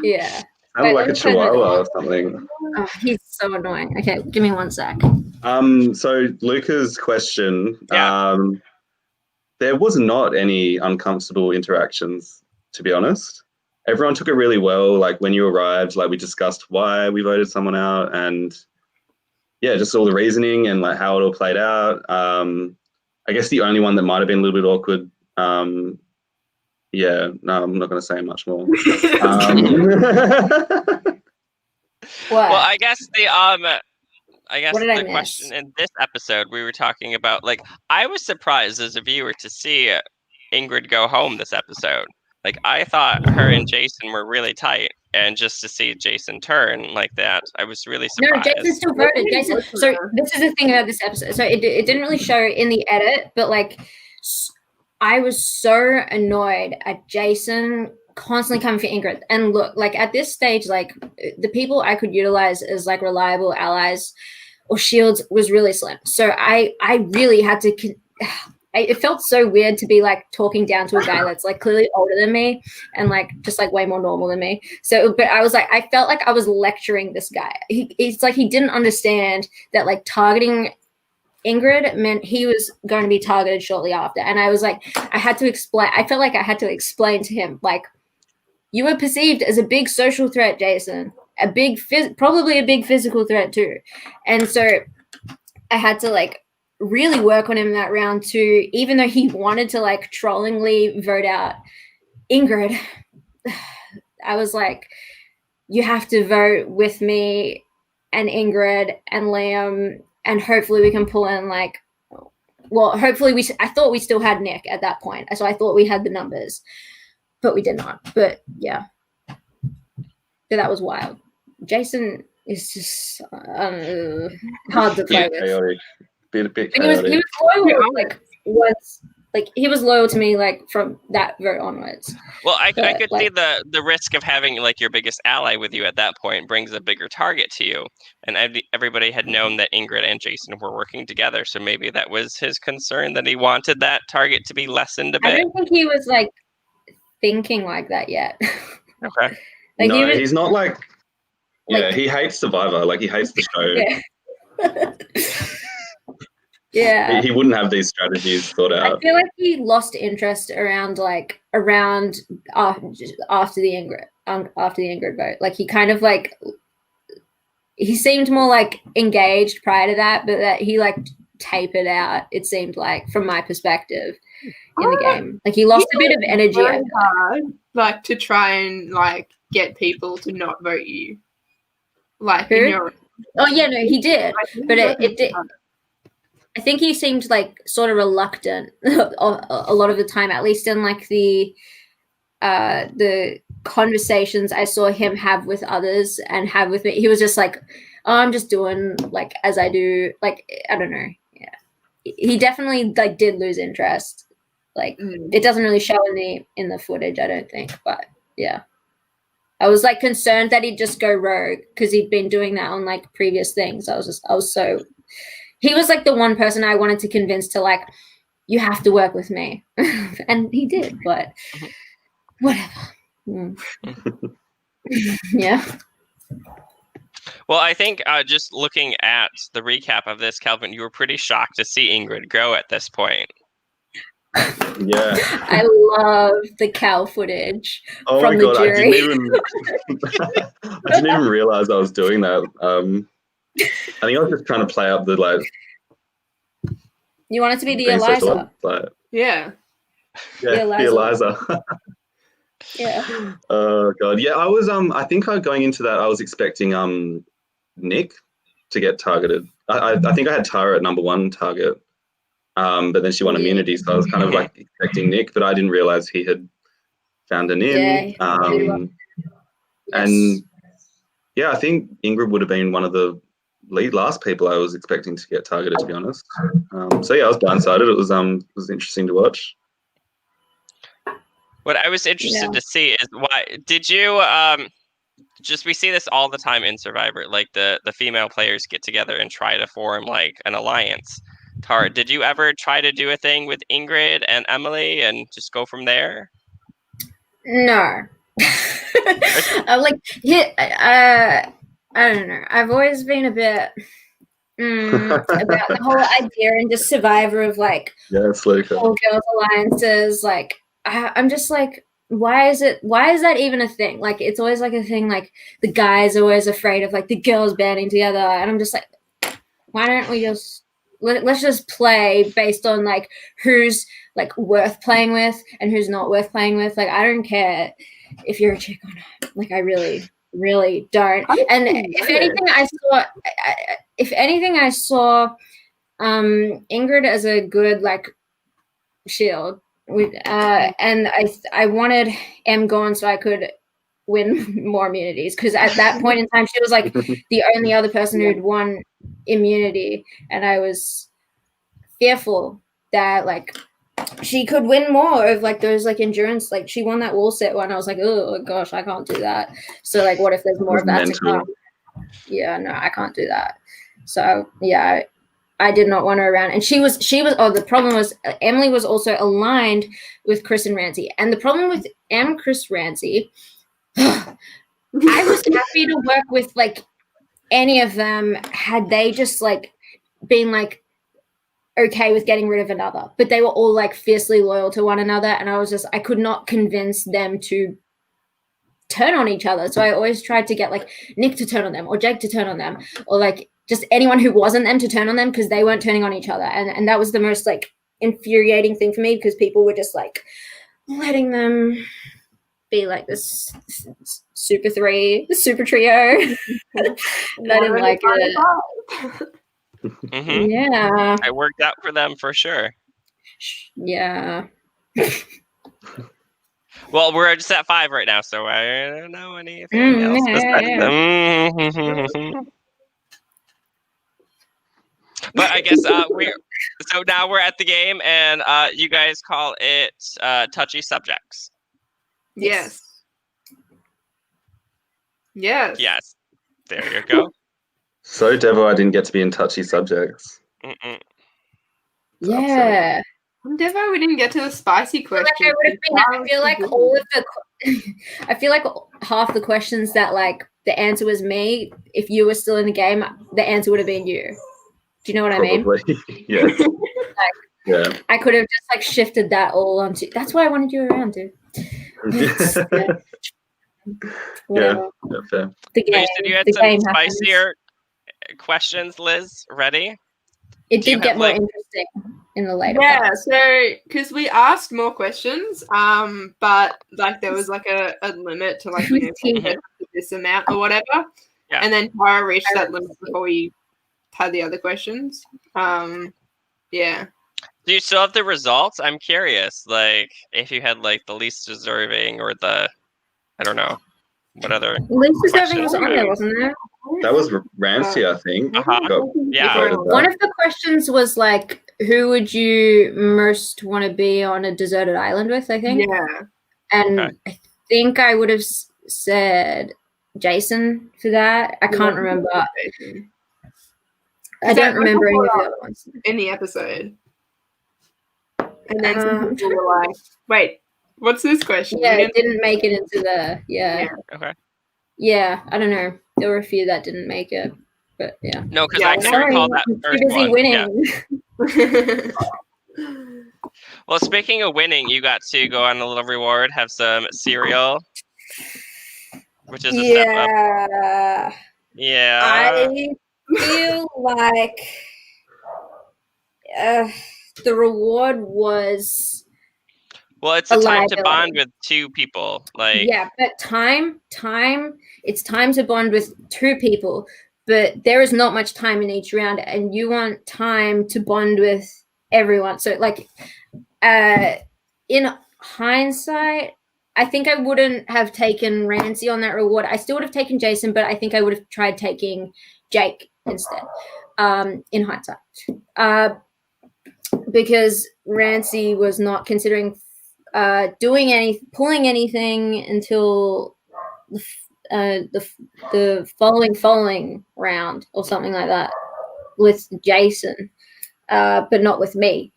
Yeah. Sounded like a chihuahua or something. Oh, he's so annoying. Okay, give me 1 sec. So Luca's question, there was not any uncomfortable interactions, to be honest. Everyone took it really well. Like when you arrived, like we discussed why we voted someone out and just all the reasoning and like how it all played out. I guess the only one that might have been a little bit awkward. No, I'm not going to say much more. What? Well, I guess the question in this episode we were talking about, like, I was surprised as a viewer to see Ingrid go home this episode. Like, I thought her and Jason were really tight, and just to see Jason turn like that, I was really surprised. No, Jason still voted. Jason. So this is the thing about this episode. So it didn't really show in the edit, but like, I was so annoyed at Jason constantly coming for Ingrid. And look, like at this stage, like the people I could utilize as like reliable allies or shields was really slim. So I really had to. It felt so weird to be like talking down to a guy that's like clearly older than me and like just like way more normal than me. So, but I was like, I felt like I was lecturing this guy. It's like he didn't understand that like targeting Ingrid meant he was going to be targeted shortly after. And I was like, I felt like I had to explain to him, like, you were perceived as a big social threat, Jason, probably a big physical threat too. And so I had to like really work on him that round too, even though he wanted to like trollingly vote out Ingrid. I was like, you have to vote with me and Ingrid and Liam, and hopefully we can pull in like, well, hopefully I thought we still had Nick at that point, so I thought we had the numbers, but we did not. But yeah, but that was wild. Jason is just hard to play with. Chaotic. Bit And chaotic. he was loyal, like once, like he was loyal to me, like from that vote onwards. Well, I But, could like- see the risk of having like your biggest ally with you at that point brings a bigger target to you, and everybody had known that Ingrid and Jason were working together, so maybe that was his concern, that he wanted that target to be lessened a I bit. don't think he was like thinking like that yet. Okay. Like, no, he was, he's not like. Yeah, Like- he hates Survivor. Like he hates the show. yeah. Yeah. He wouldn't have these strategies thought I out. feel like he lost interest around after the Ingrid vote. Like he kind of like he seemed more like engaged prior to that, but that he like tapered out. It seemed like from my perspective in the game, like he lost a bit of energy. Very hard, like to try and like get people to not vote you. Like Who? in your Oh yeah, no, he did. like, But it did. I think he seemed like sort of reluctant a lot of the time, at least in like the conversations I saw him have with others and have with me. He was just like, oh, I'm just doing like as I do. Like, I don't know. Yeah. He definitely like did lose interest. Like it doesn't really show in the footage, I don't think. But yeah. I was like concerned that he'd just go rogue because he'd been doing that on like previous things. He was like the one person I wanted to convince to like, you have to work with me. And he did, but whatever. Yeah. Well, I think just looking at the recap of this, Calvin, you were pretty shocked to see Ingrid go at this point. Yeah. I love the cow footage Oh from my the god, jury. I didn't even realize I was doing that. I think I was just trying to play up the like. You want it to be the being so Eliza. sort of, like, yeah. yeah, the Eliza. Yeah. Oh god, yeah. I was I think going into that, I was expecting Nick to get targeted. I think I had Tara at number 1 target. But then she won immunity, so I was kind of like expecting Nick, but I didn't realize he had found an in. Yeah, And yeah, I think Ingrid would have been one of the last people I was expecting to get targeted, to be honest. So yeah, I was blindsided. It was interesting to watch. What I was interested to see is why did you just we see this all the time in Survivor, like the female players get together and try to form like an alliance. Tara, did you ever try to do a thing with Ingrid and Emily and just go from there? No. I don't know. I've always been a bit about the whole idea and just Survivor of like all girls alliances. Like I'm just like, why is that even a thing? Like it's always like a thing. Like the guys are always afraid of like the girls banding together, and I'm just like, why don't we just let's just play based on like who's like worth playing with and who's not worth playing with. Like I don't care if you're a chick or not. Like I really don't. And if anything I saw Ingrid as a good like shield with and I wanted M gone so I could win more immunities, because at that point in time she was like the only other person who'd won immunity, and I was fearful that like she could win more of like those like endurance. Like she won that wall set one. I was like, oh gosh, I can't do that. So like, what if there's more of that to come? Yeah, no, I can't do that. So yeah, I did not want her around. And she was. Oh, the problem was Emily was also aligned with Chris and Ramsey, and the problem with Chris, Ramsey, I was happy to work with like any of them had they just like been like okay with getting rid of another, but they were all like fiercely loyal to one another, and I could not convince them to turn on each other. So I always tried to get like Nick to turn on them or Jake to turn on them, or like just anyone who wasn't them to turn on them, because they weren't turning on each other. And that was the most like infuriating thing for me, because people were just like letting them be like this super three, the super trio. I didn't like it. Mhm. Yeah. It worked out for them for sure. Yeah. Well, we're just at 5 right now, so I don't know anything else besides them. But I guess so now we're at the game, and you guys call it touchy subjects. Yes. Yes. Yes. There you go. So Devo, I didn't get to be in touchy subjects. Mm-mm. Yeah. Devo, we didn't get to the spicy question. I feel like all of the I feel like half the questions that like the answer was me, if you were still in the game, the answer would have been you. Do you know what I mean? Probably. Yes. Yeah. I could have just like shifted that all onto. That's why I wanted you around, dude. Whatever. Yeah, fair. The game. You said you had the some game spicier questions, Liz. Ready? It Do you did get have, more like- interesting in the later Yeah, parts. so because we asked more questions, but like there was like a limit to like this amount or whatever, Yeah. and then Tara reached that limit before we had the other questions. Yeah. Do you still have the results? I'm curious. Like, if you had like the least deserving or the, I don't know, what other? Least deserving was questions on there, wasn't there? That was Ramsey, I think. Uh-huh. Yeah. voted that. One of the questions was like, who would you most want to be on a deserted island with? I think. Yeah. And Okay. I think I would have said Jason for that. I can't remember. I don't remember any of the other ones. In the episode. And then some people were like, wait, what's this question? Yeah, it didn't make it into the Okay. Yeah, I don't know. There were a few that didn't make it, but yeah. No, because Yeah, I can Sorry, recall that I'm first too busy one. winning. Yeah. Well, speaking of winning, you got to go on a little reward, have some cereal, which is a step up. Yeah. I feel like the reward was Well, it's a time to liability. bond with 2 people. Like, yeah, but time. It's time to bond with 2 people, but there is not much time in each round, and you want time to bond with everyone. So, like, in hindsight, I think I wouldn't have taken Rancy on that reward. I still would have taken Jason, but I think I would have tried taking Jake instead. In hindsight, because Rancy was not considering pulling anything until the following round or something like that with Jason, but not with me.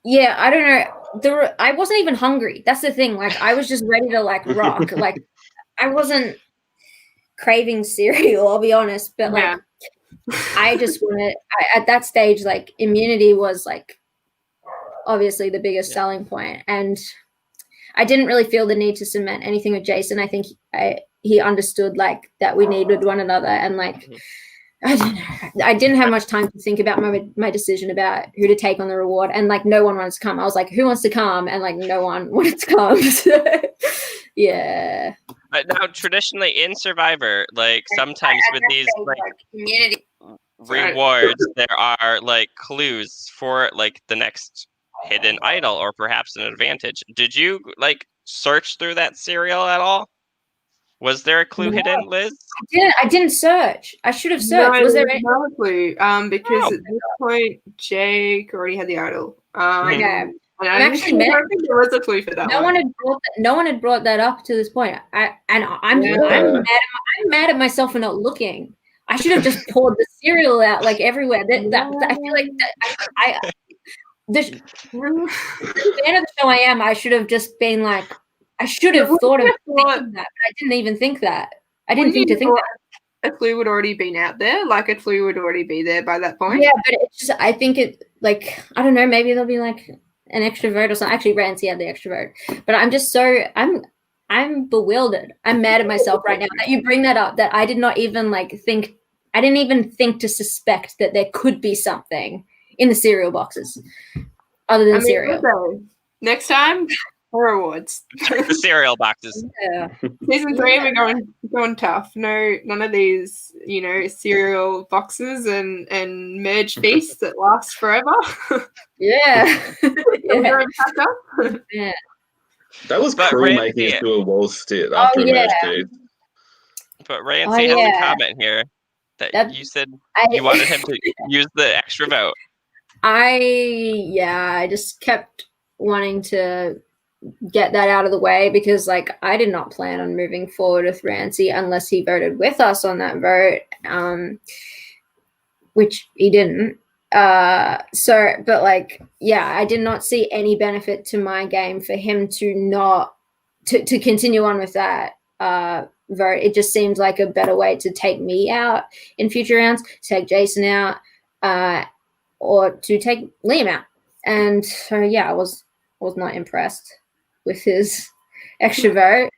Yeah, I don't know. I wasn't even hungry. That's the thing. Like, I was just ready to like rock. Like, I wasn't craving cereal, I'll be honest, but like I just wanted at that stage, like, immunity was like obviously the biggest selling point, and I didn't really feel the need to cement anything with Jason. I think he understood like that we needed one another, and like I don't know. I didn't have much time to think about my decision about who to take on the reward, and like no one wanted to come. I was like, who wants to come? And like no one wanted to come. So, yeah. But now, traditionally in Survivor, like sometimes with these like community rewards, there are like clues for like the next hidden idol or perhaps an advantage. Did you like search through that cereal at all? Was there a clue hidden, Liz? I didn't search. I should have searched. Was there any? No clue? Because at this point, Jake already had the idol. Okay. And I don't think there was a clue for that. No one had brought that up to this point. I'm mad at myself for not looking. I should have just poured the cereal out like everywhere. I feel like the fan of the show I am. I should have just been like, I should have thought of thinking that, but I didn't even think that. I didn't think that. A clue would already been out there. Like a clue would already be there by that point. Yeah, but it's just, I think it, like, I don't know, maybe there'll be like an extra vote or something. Actually, Rancy had the extra vote, but I'm just I'm bewildered. I'm mad at myself right now that you bring that up, that I did not even like think, I didn't even think to suspect that there could be something in the cereal boxes other than cereal. Next time, more rewards. The cereal boxes. Yeah. Season 3, we're going tough. No, none of these, cereal boxes and merge feasts that last forever. Yeah. We're going back up. Yeah. That was But cruel Randy- making it to a wall sit after a merge feed. But Rancy has a comment here that you said you wanted him to use the extra vote. I just kept wanting to get that out of the way because, like, I did not plan on moving forward with Rancy unless he voted with us on that vote, which he didn't. But like, yeah, I did not see any benefit to my game for him to continue on with that vote. It just seems like a better way to take me out in future rounds, take Jason out, or to take Liam out. And so, yeah, I was not impressed with his extra vote.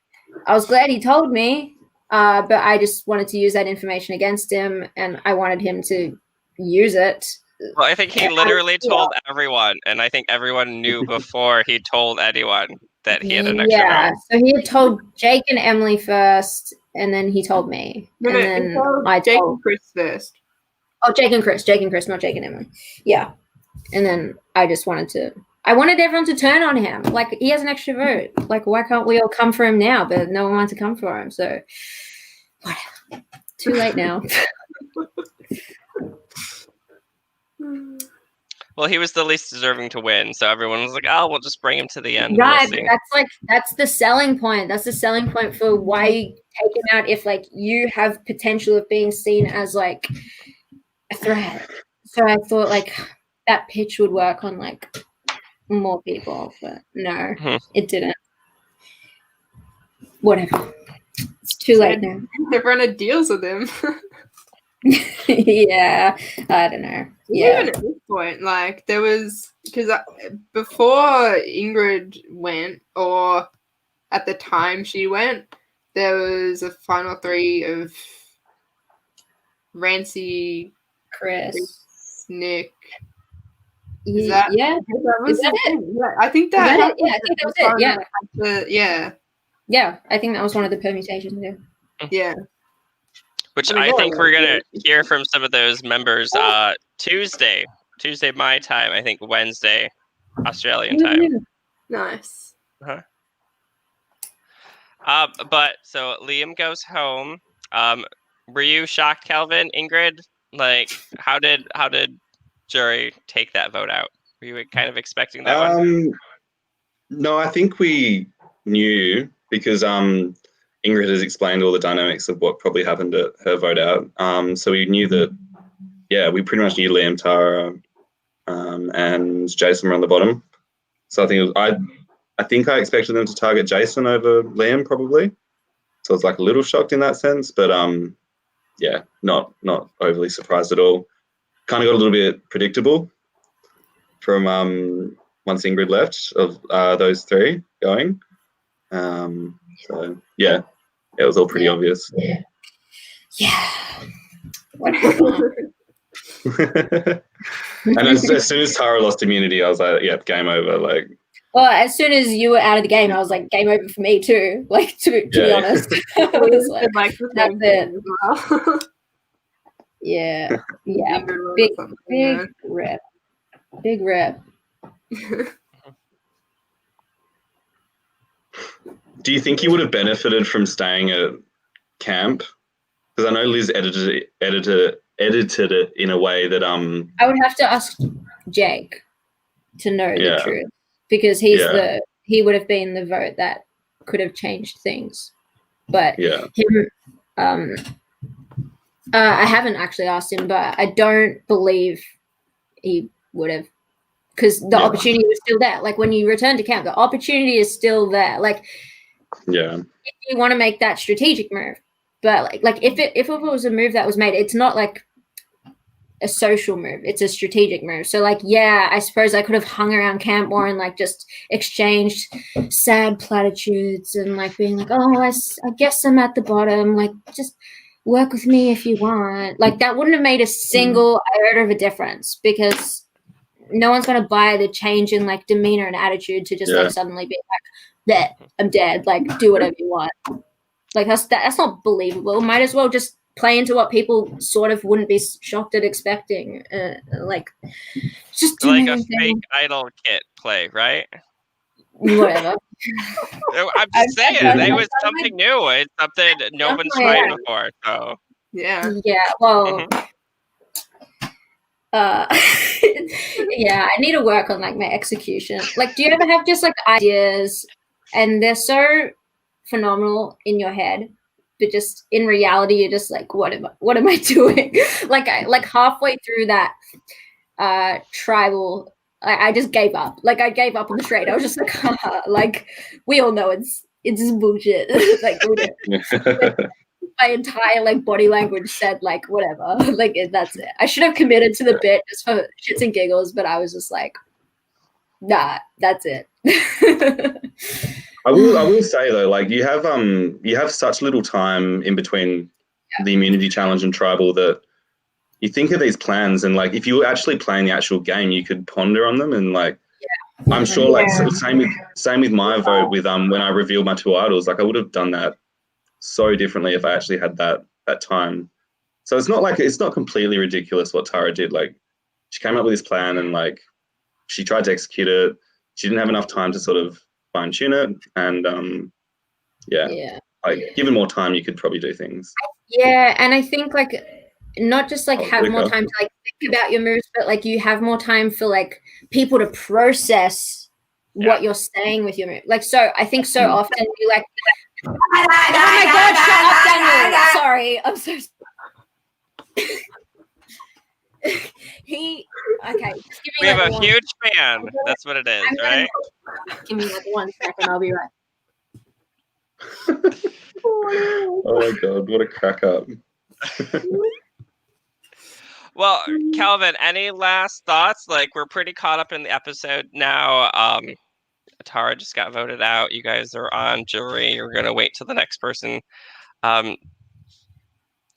I was glad he told me, but I just wanted to use that information against him, and I wanted him to use it. Well, I think he literally told everyone, and I think everyone knew before he told anyone that he had an extra vote. So he had told Jake and Emily first, and then he told me. No, and then I Jake told and Chris first. Oh, Jake and Chris, not Jake and Emily. Yeah. And then I just wanted everyone to turn on him. Like, he has an extra vote. Like, why can't we all come for him now? But no one wanted to come for him. So, whatever. Too late now. Well, he was the least deserving to win, so everyone was like, "Oh, we'll just bring him to the end." Right, We'll that's the selling point. That's the selling point for why you take him out if, like, you have potential of being seen as, like, a threat. So I thought, like, that pitch would work on, like, more people, but no, it didn't. Whatever. It's too late now. Everyone had deals with him. Yeah, I don't know. Yeah. Even at this point, like, there was, because before Ingrid went, or at the time she went, there was a final 3 of Rancy, Chris, Nick. Is that it? I think that. I think that was it. Yeah. Yeah. Yeah, I think that was one of the permutations. Yeah. Which I think we're gonna hear from some of those members Tuesday my time. I think Wednesday Australian time. Nice. But so Liam goes home. Were you shocked, Calvin, Ingrid? Like, how did jury take that vote out? Were you kind of expecting that one? No, I think we knew because Ingrid has explained all the dynamics of what probably happened at her vote out. So we knew that, we pretty much knew Liam, Tara, and Jason were on the bottom. So I think I think I expected them to target Jason over Liam probably. So I was like a little shocked in that sense, but not overly surprised at all. Kind of got a little bit predictable from once Ingrid left of those 3 going. So yeah, it was all pretty obvious. Yeah. And as soon as Tara lost immunity, I was like, "Yep, game over." Like, well, as soon as you were out of the game, I was like, "Game over for me too." Like, to be honest, I was like, "That's it." Yeah. Big rip. Do you think you would have benefited from staying at camp? Because I know Liz edited it in a way that I would have to ask Jake to know the truth because he would have been the vote that could have changed things. But him, I haven't actually asked him, but I don't believe he would have, because the opportunity was still there. Like, when you return to camp, the opportunity is still there. Like, if you want to make that strategic move, but like if it was a move that was made, it's not like a social move, it's a strategic move. So, like, I suppose I could have hung around camp more and, like, just exchanged sad platitudes and, like, being like, "Oh, I guess I'm at the bottom, like, just work with me if you want." Like, that wouldn't have made a single iota of a difference because no one's gonna buy the change in like demeanor and attitude to just like suddenly be like, "There, I'm dead." Like, do whatever you want. Like that's not believable. Might as well just play into what people sort of wouldn't be shocked at expecting. Like, just do like a fake idol kit play, right? Whatever. I'm just saying, it was something new. It's something no one's tried before. So yeah. Well, yeah, I need to work on like my execution. Like, do you ever have just like ideas and they're so phenomenal in your head, but just in reality you're just like, what am I doing? like halfway through that tribal, I just gave up. Like, I gave up on the trade. I was just like, haha, like, we all know it's just bullshit. Like, my entire like body language said like whatever. Like, that's it. I should have committed to the bit just for shits and giggles, but I was just like, nah, that's it. I will say though, like, you have such little time in between the immunity challenge and tribal that you think of these plans, and like if you were actually playing the actual game, you could ponder on them, and like I'm sure like same with my vote with when I revealed my 2 idols, like I would have done that so differently if I actually had that time. So it's not completely ridiculous what Tara did. Like, she came up with this plan and like she tried to execute it. She didn't have enough time to sort of fine tune it, and like given more time, you could probably do things. Yeah, and I think like not just like have more time to like think about your moves, but like you have more time for like people to process what you're saying with your move. Like, so I think so often you like, oh my god, shut up, Daniel. Sorry, I'm so okay. We have a huge fan. That's what it is, right? Give me like 1 second, I'll be right. Oh my god, what a crack up. Well, Calvin, any last thoughts? Like, we're pretty caught up in the episode now. Tara just got voted out. You guys are on jury. You're gonna wait till the next person.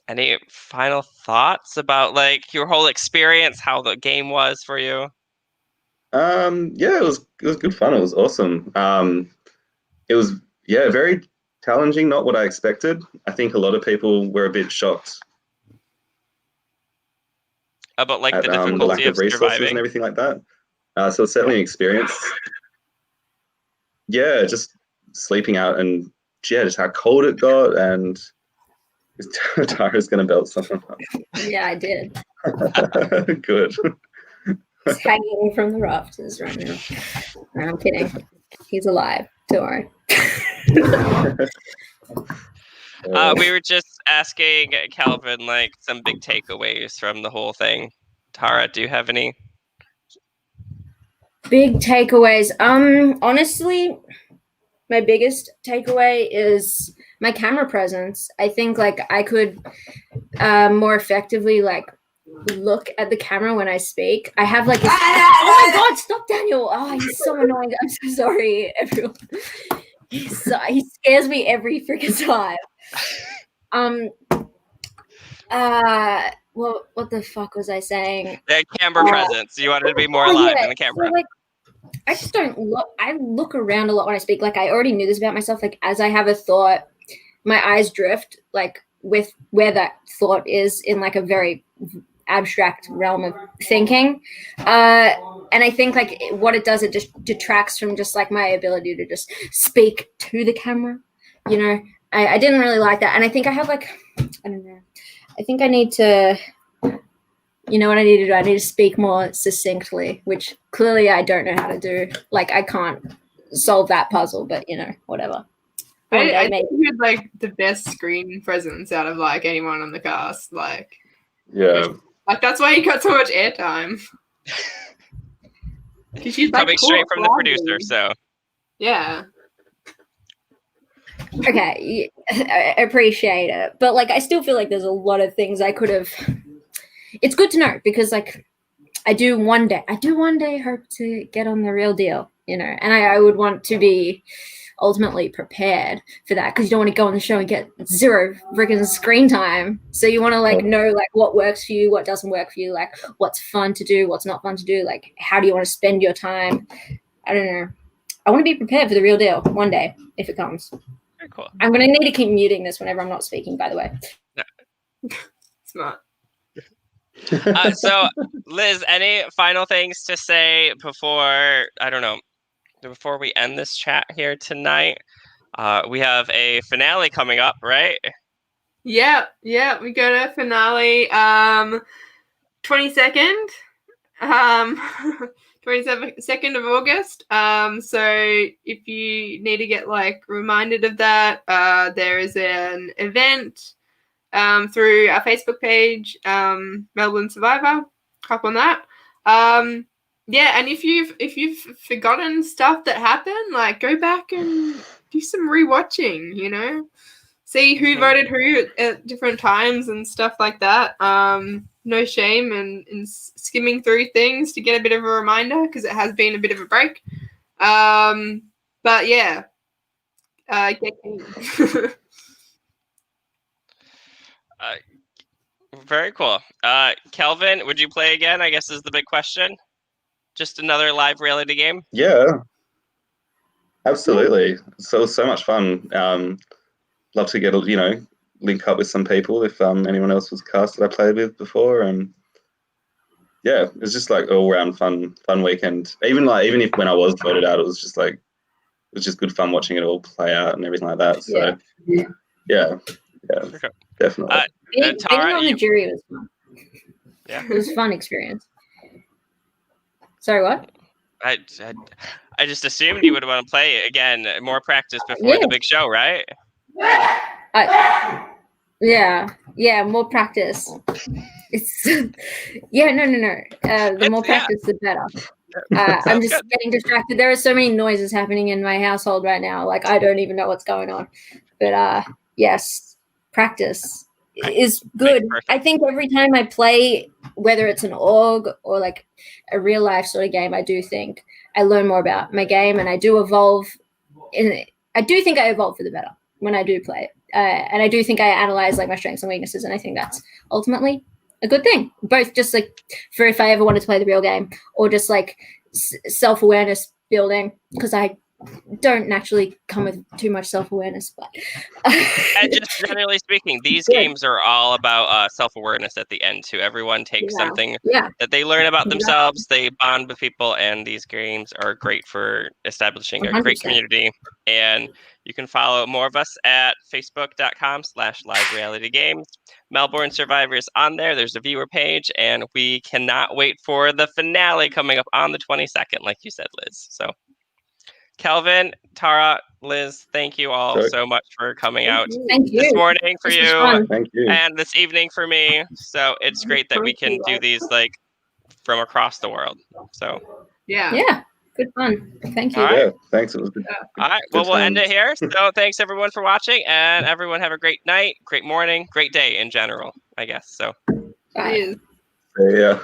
Any final thoughts about like your whole experience, how the game was for you? Yeah, it was good fun. It was awesome. It was very challenging, not what I expected. I think a lot of people were a bit shocked about like at, the difficulty the lack of resources surviving and everything like that. So it's certainly an experience. Yeah, just sleeping out and just how cold it got, and Tara's gonna belt someone up. Yeah, I did. Good. He's hanging from the rafters right now. No, I'm kidding. He's alive. Don't worry. We were just asking Calvin like some big takeaways from the whole thing. Tara, do you have any? Big takeaways. Honestly, my biggest takeaway is my camera presence. I think like I could more effectively like look at the camera when I speak. I have like this, oh my god, stop, Daniel. Oh, he's so annoying. I'm so sorry, everyone. He scares me every freaking time. Well, what the fuck was I saying? The camera presence. You wanted to be more alive in the camera. So, like, I just don't look. I look around a lot when I speak. Like, I already knew this about myself. Like, as I have a thought, my eyes drift. Like, with where that thought is in like a very abstract realm of thinking. And I think like what it does, it just detracts from just like my ability to just speak to the camera. You know, I didn't really like that. And I think I have like, I don't know. I think I need to, you know what I need to do? I need to speak more succinctly, which clearly I don't know how to do. Like, I can't solve that puzzle, but you know, whatever. I think you had like the best screen presence out of like anyone on the cast. Like, yeah, like that's why you got so much airtime. She's coming straight from the producer, so yeah. Okay, I appreciate it, but like I still feel like there's a lot of things I could have. It's good to know because like I do one day hope to get on the real deal, you know, and I would want to be ultimately prepared for that, because you don't want to go on the show and get 0 friggin' screen time. So you want to like know like what works for you, what doesn't work for you, like what's fun to do, what's not fun to do, like how do you want to spend your time. I don't know. I want to be prepared for the real deal one day if it comes. Very cool. I'm going to need to keep muting this whenever I'm not speaking, by the way. Smart. So, Liz, any final things to say before, I don't know, before we end this chat here tonight? We have a finale coming up, right? Yeah, we got a finale, 22nd, 22nd of August. So if you need to get like reminded of that, there is an event through our Facebook page, Melbourne Survivor. Hop on that. Yeah, and if you've forgotten stuff that happened, like go back and do some rewatching, you know, see who voted who at different times and stuff like that. No shame in skimming through things to get a bit of a reminder, because it has been a bit of a break. But yeah, get Very cool. Kelvin, would you play again? I guess is the big question. Just another live reality game? Yeah, absolutely. So much fun. Love to get link up with some people if anyone else was cast that I played with before, and yeah, it was just like all around fun weekend. Even if when I was voted out, it was just good fun watching it all play out and everything like that. So yeah, definitely. Being Tara, on the jury was fun. Yeah, it was a fun experience. Sorry, what? I just assumed you would want to play again. More practice before the big show, right? Yeah, more practice. It's no. The more practice, the better. I'm just getting distracted. There are so many noises happening in my household right now. Like I don't even know what's going on. But yes, practice is good. I think every time I play, whether it's an org or like a real life sort of game, I do think I learn more about my game, and I do evolve. I do think I evolve for the better when I do play it. And I do think I analyze like my strengths and weaknesses, and I think that's ultimately a good thing, both just like for if I ever wanted to play the real game, or just like self-awareness building, because I don't naturally come with too much self-awareness, but and just generally speaking, these games are all about self-awareness at the end too. Everyone takes something that they learn about themselves, they bond with people, and these games are great for establishing 100%. A great community. And you can follow more of us at facebook.com/live-reality-games. Melbourne Survivor is on there. There's a viewer page, and we cannot wait for the finale coming up on the 22nd, like you said, Liz. So Kelvin, Tara, Liz, thank you all so much for coming out this morning for you, and this evening for me. So it's great that we can do these like from across the world. So yeah, good fun. Thank you. All right. Yeah, thanks. It was good. All right. Well, we'll end it here. So thanks everyone for watching, and everyone have a great night, great morning, great day in general, I guess. So. Bye. Yeah.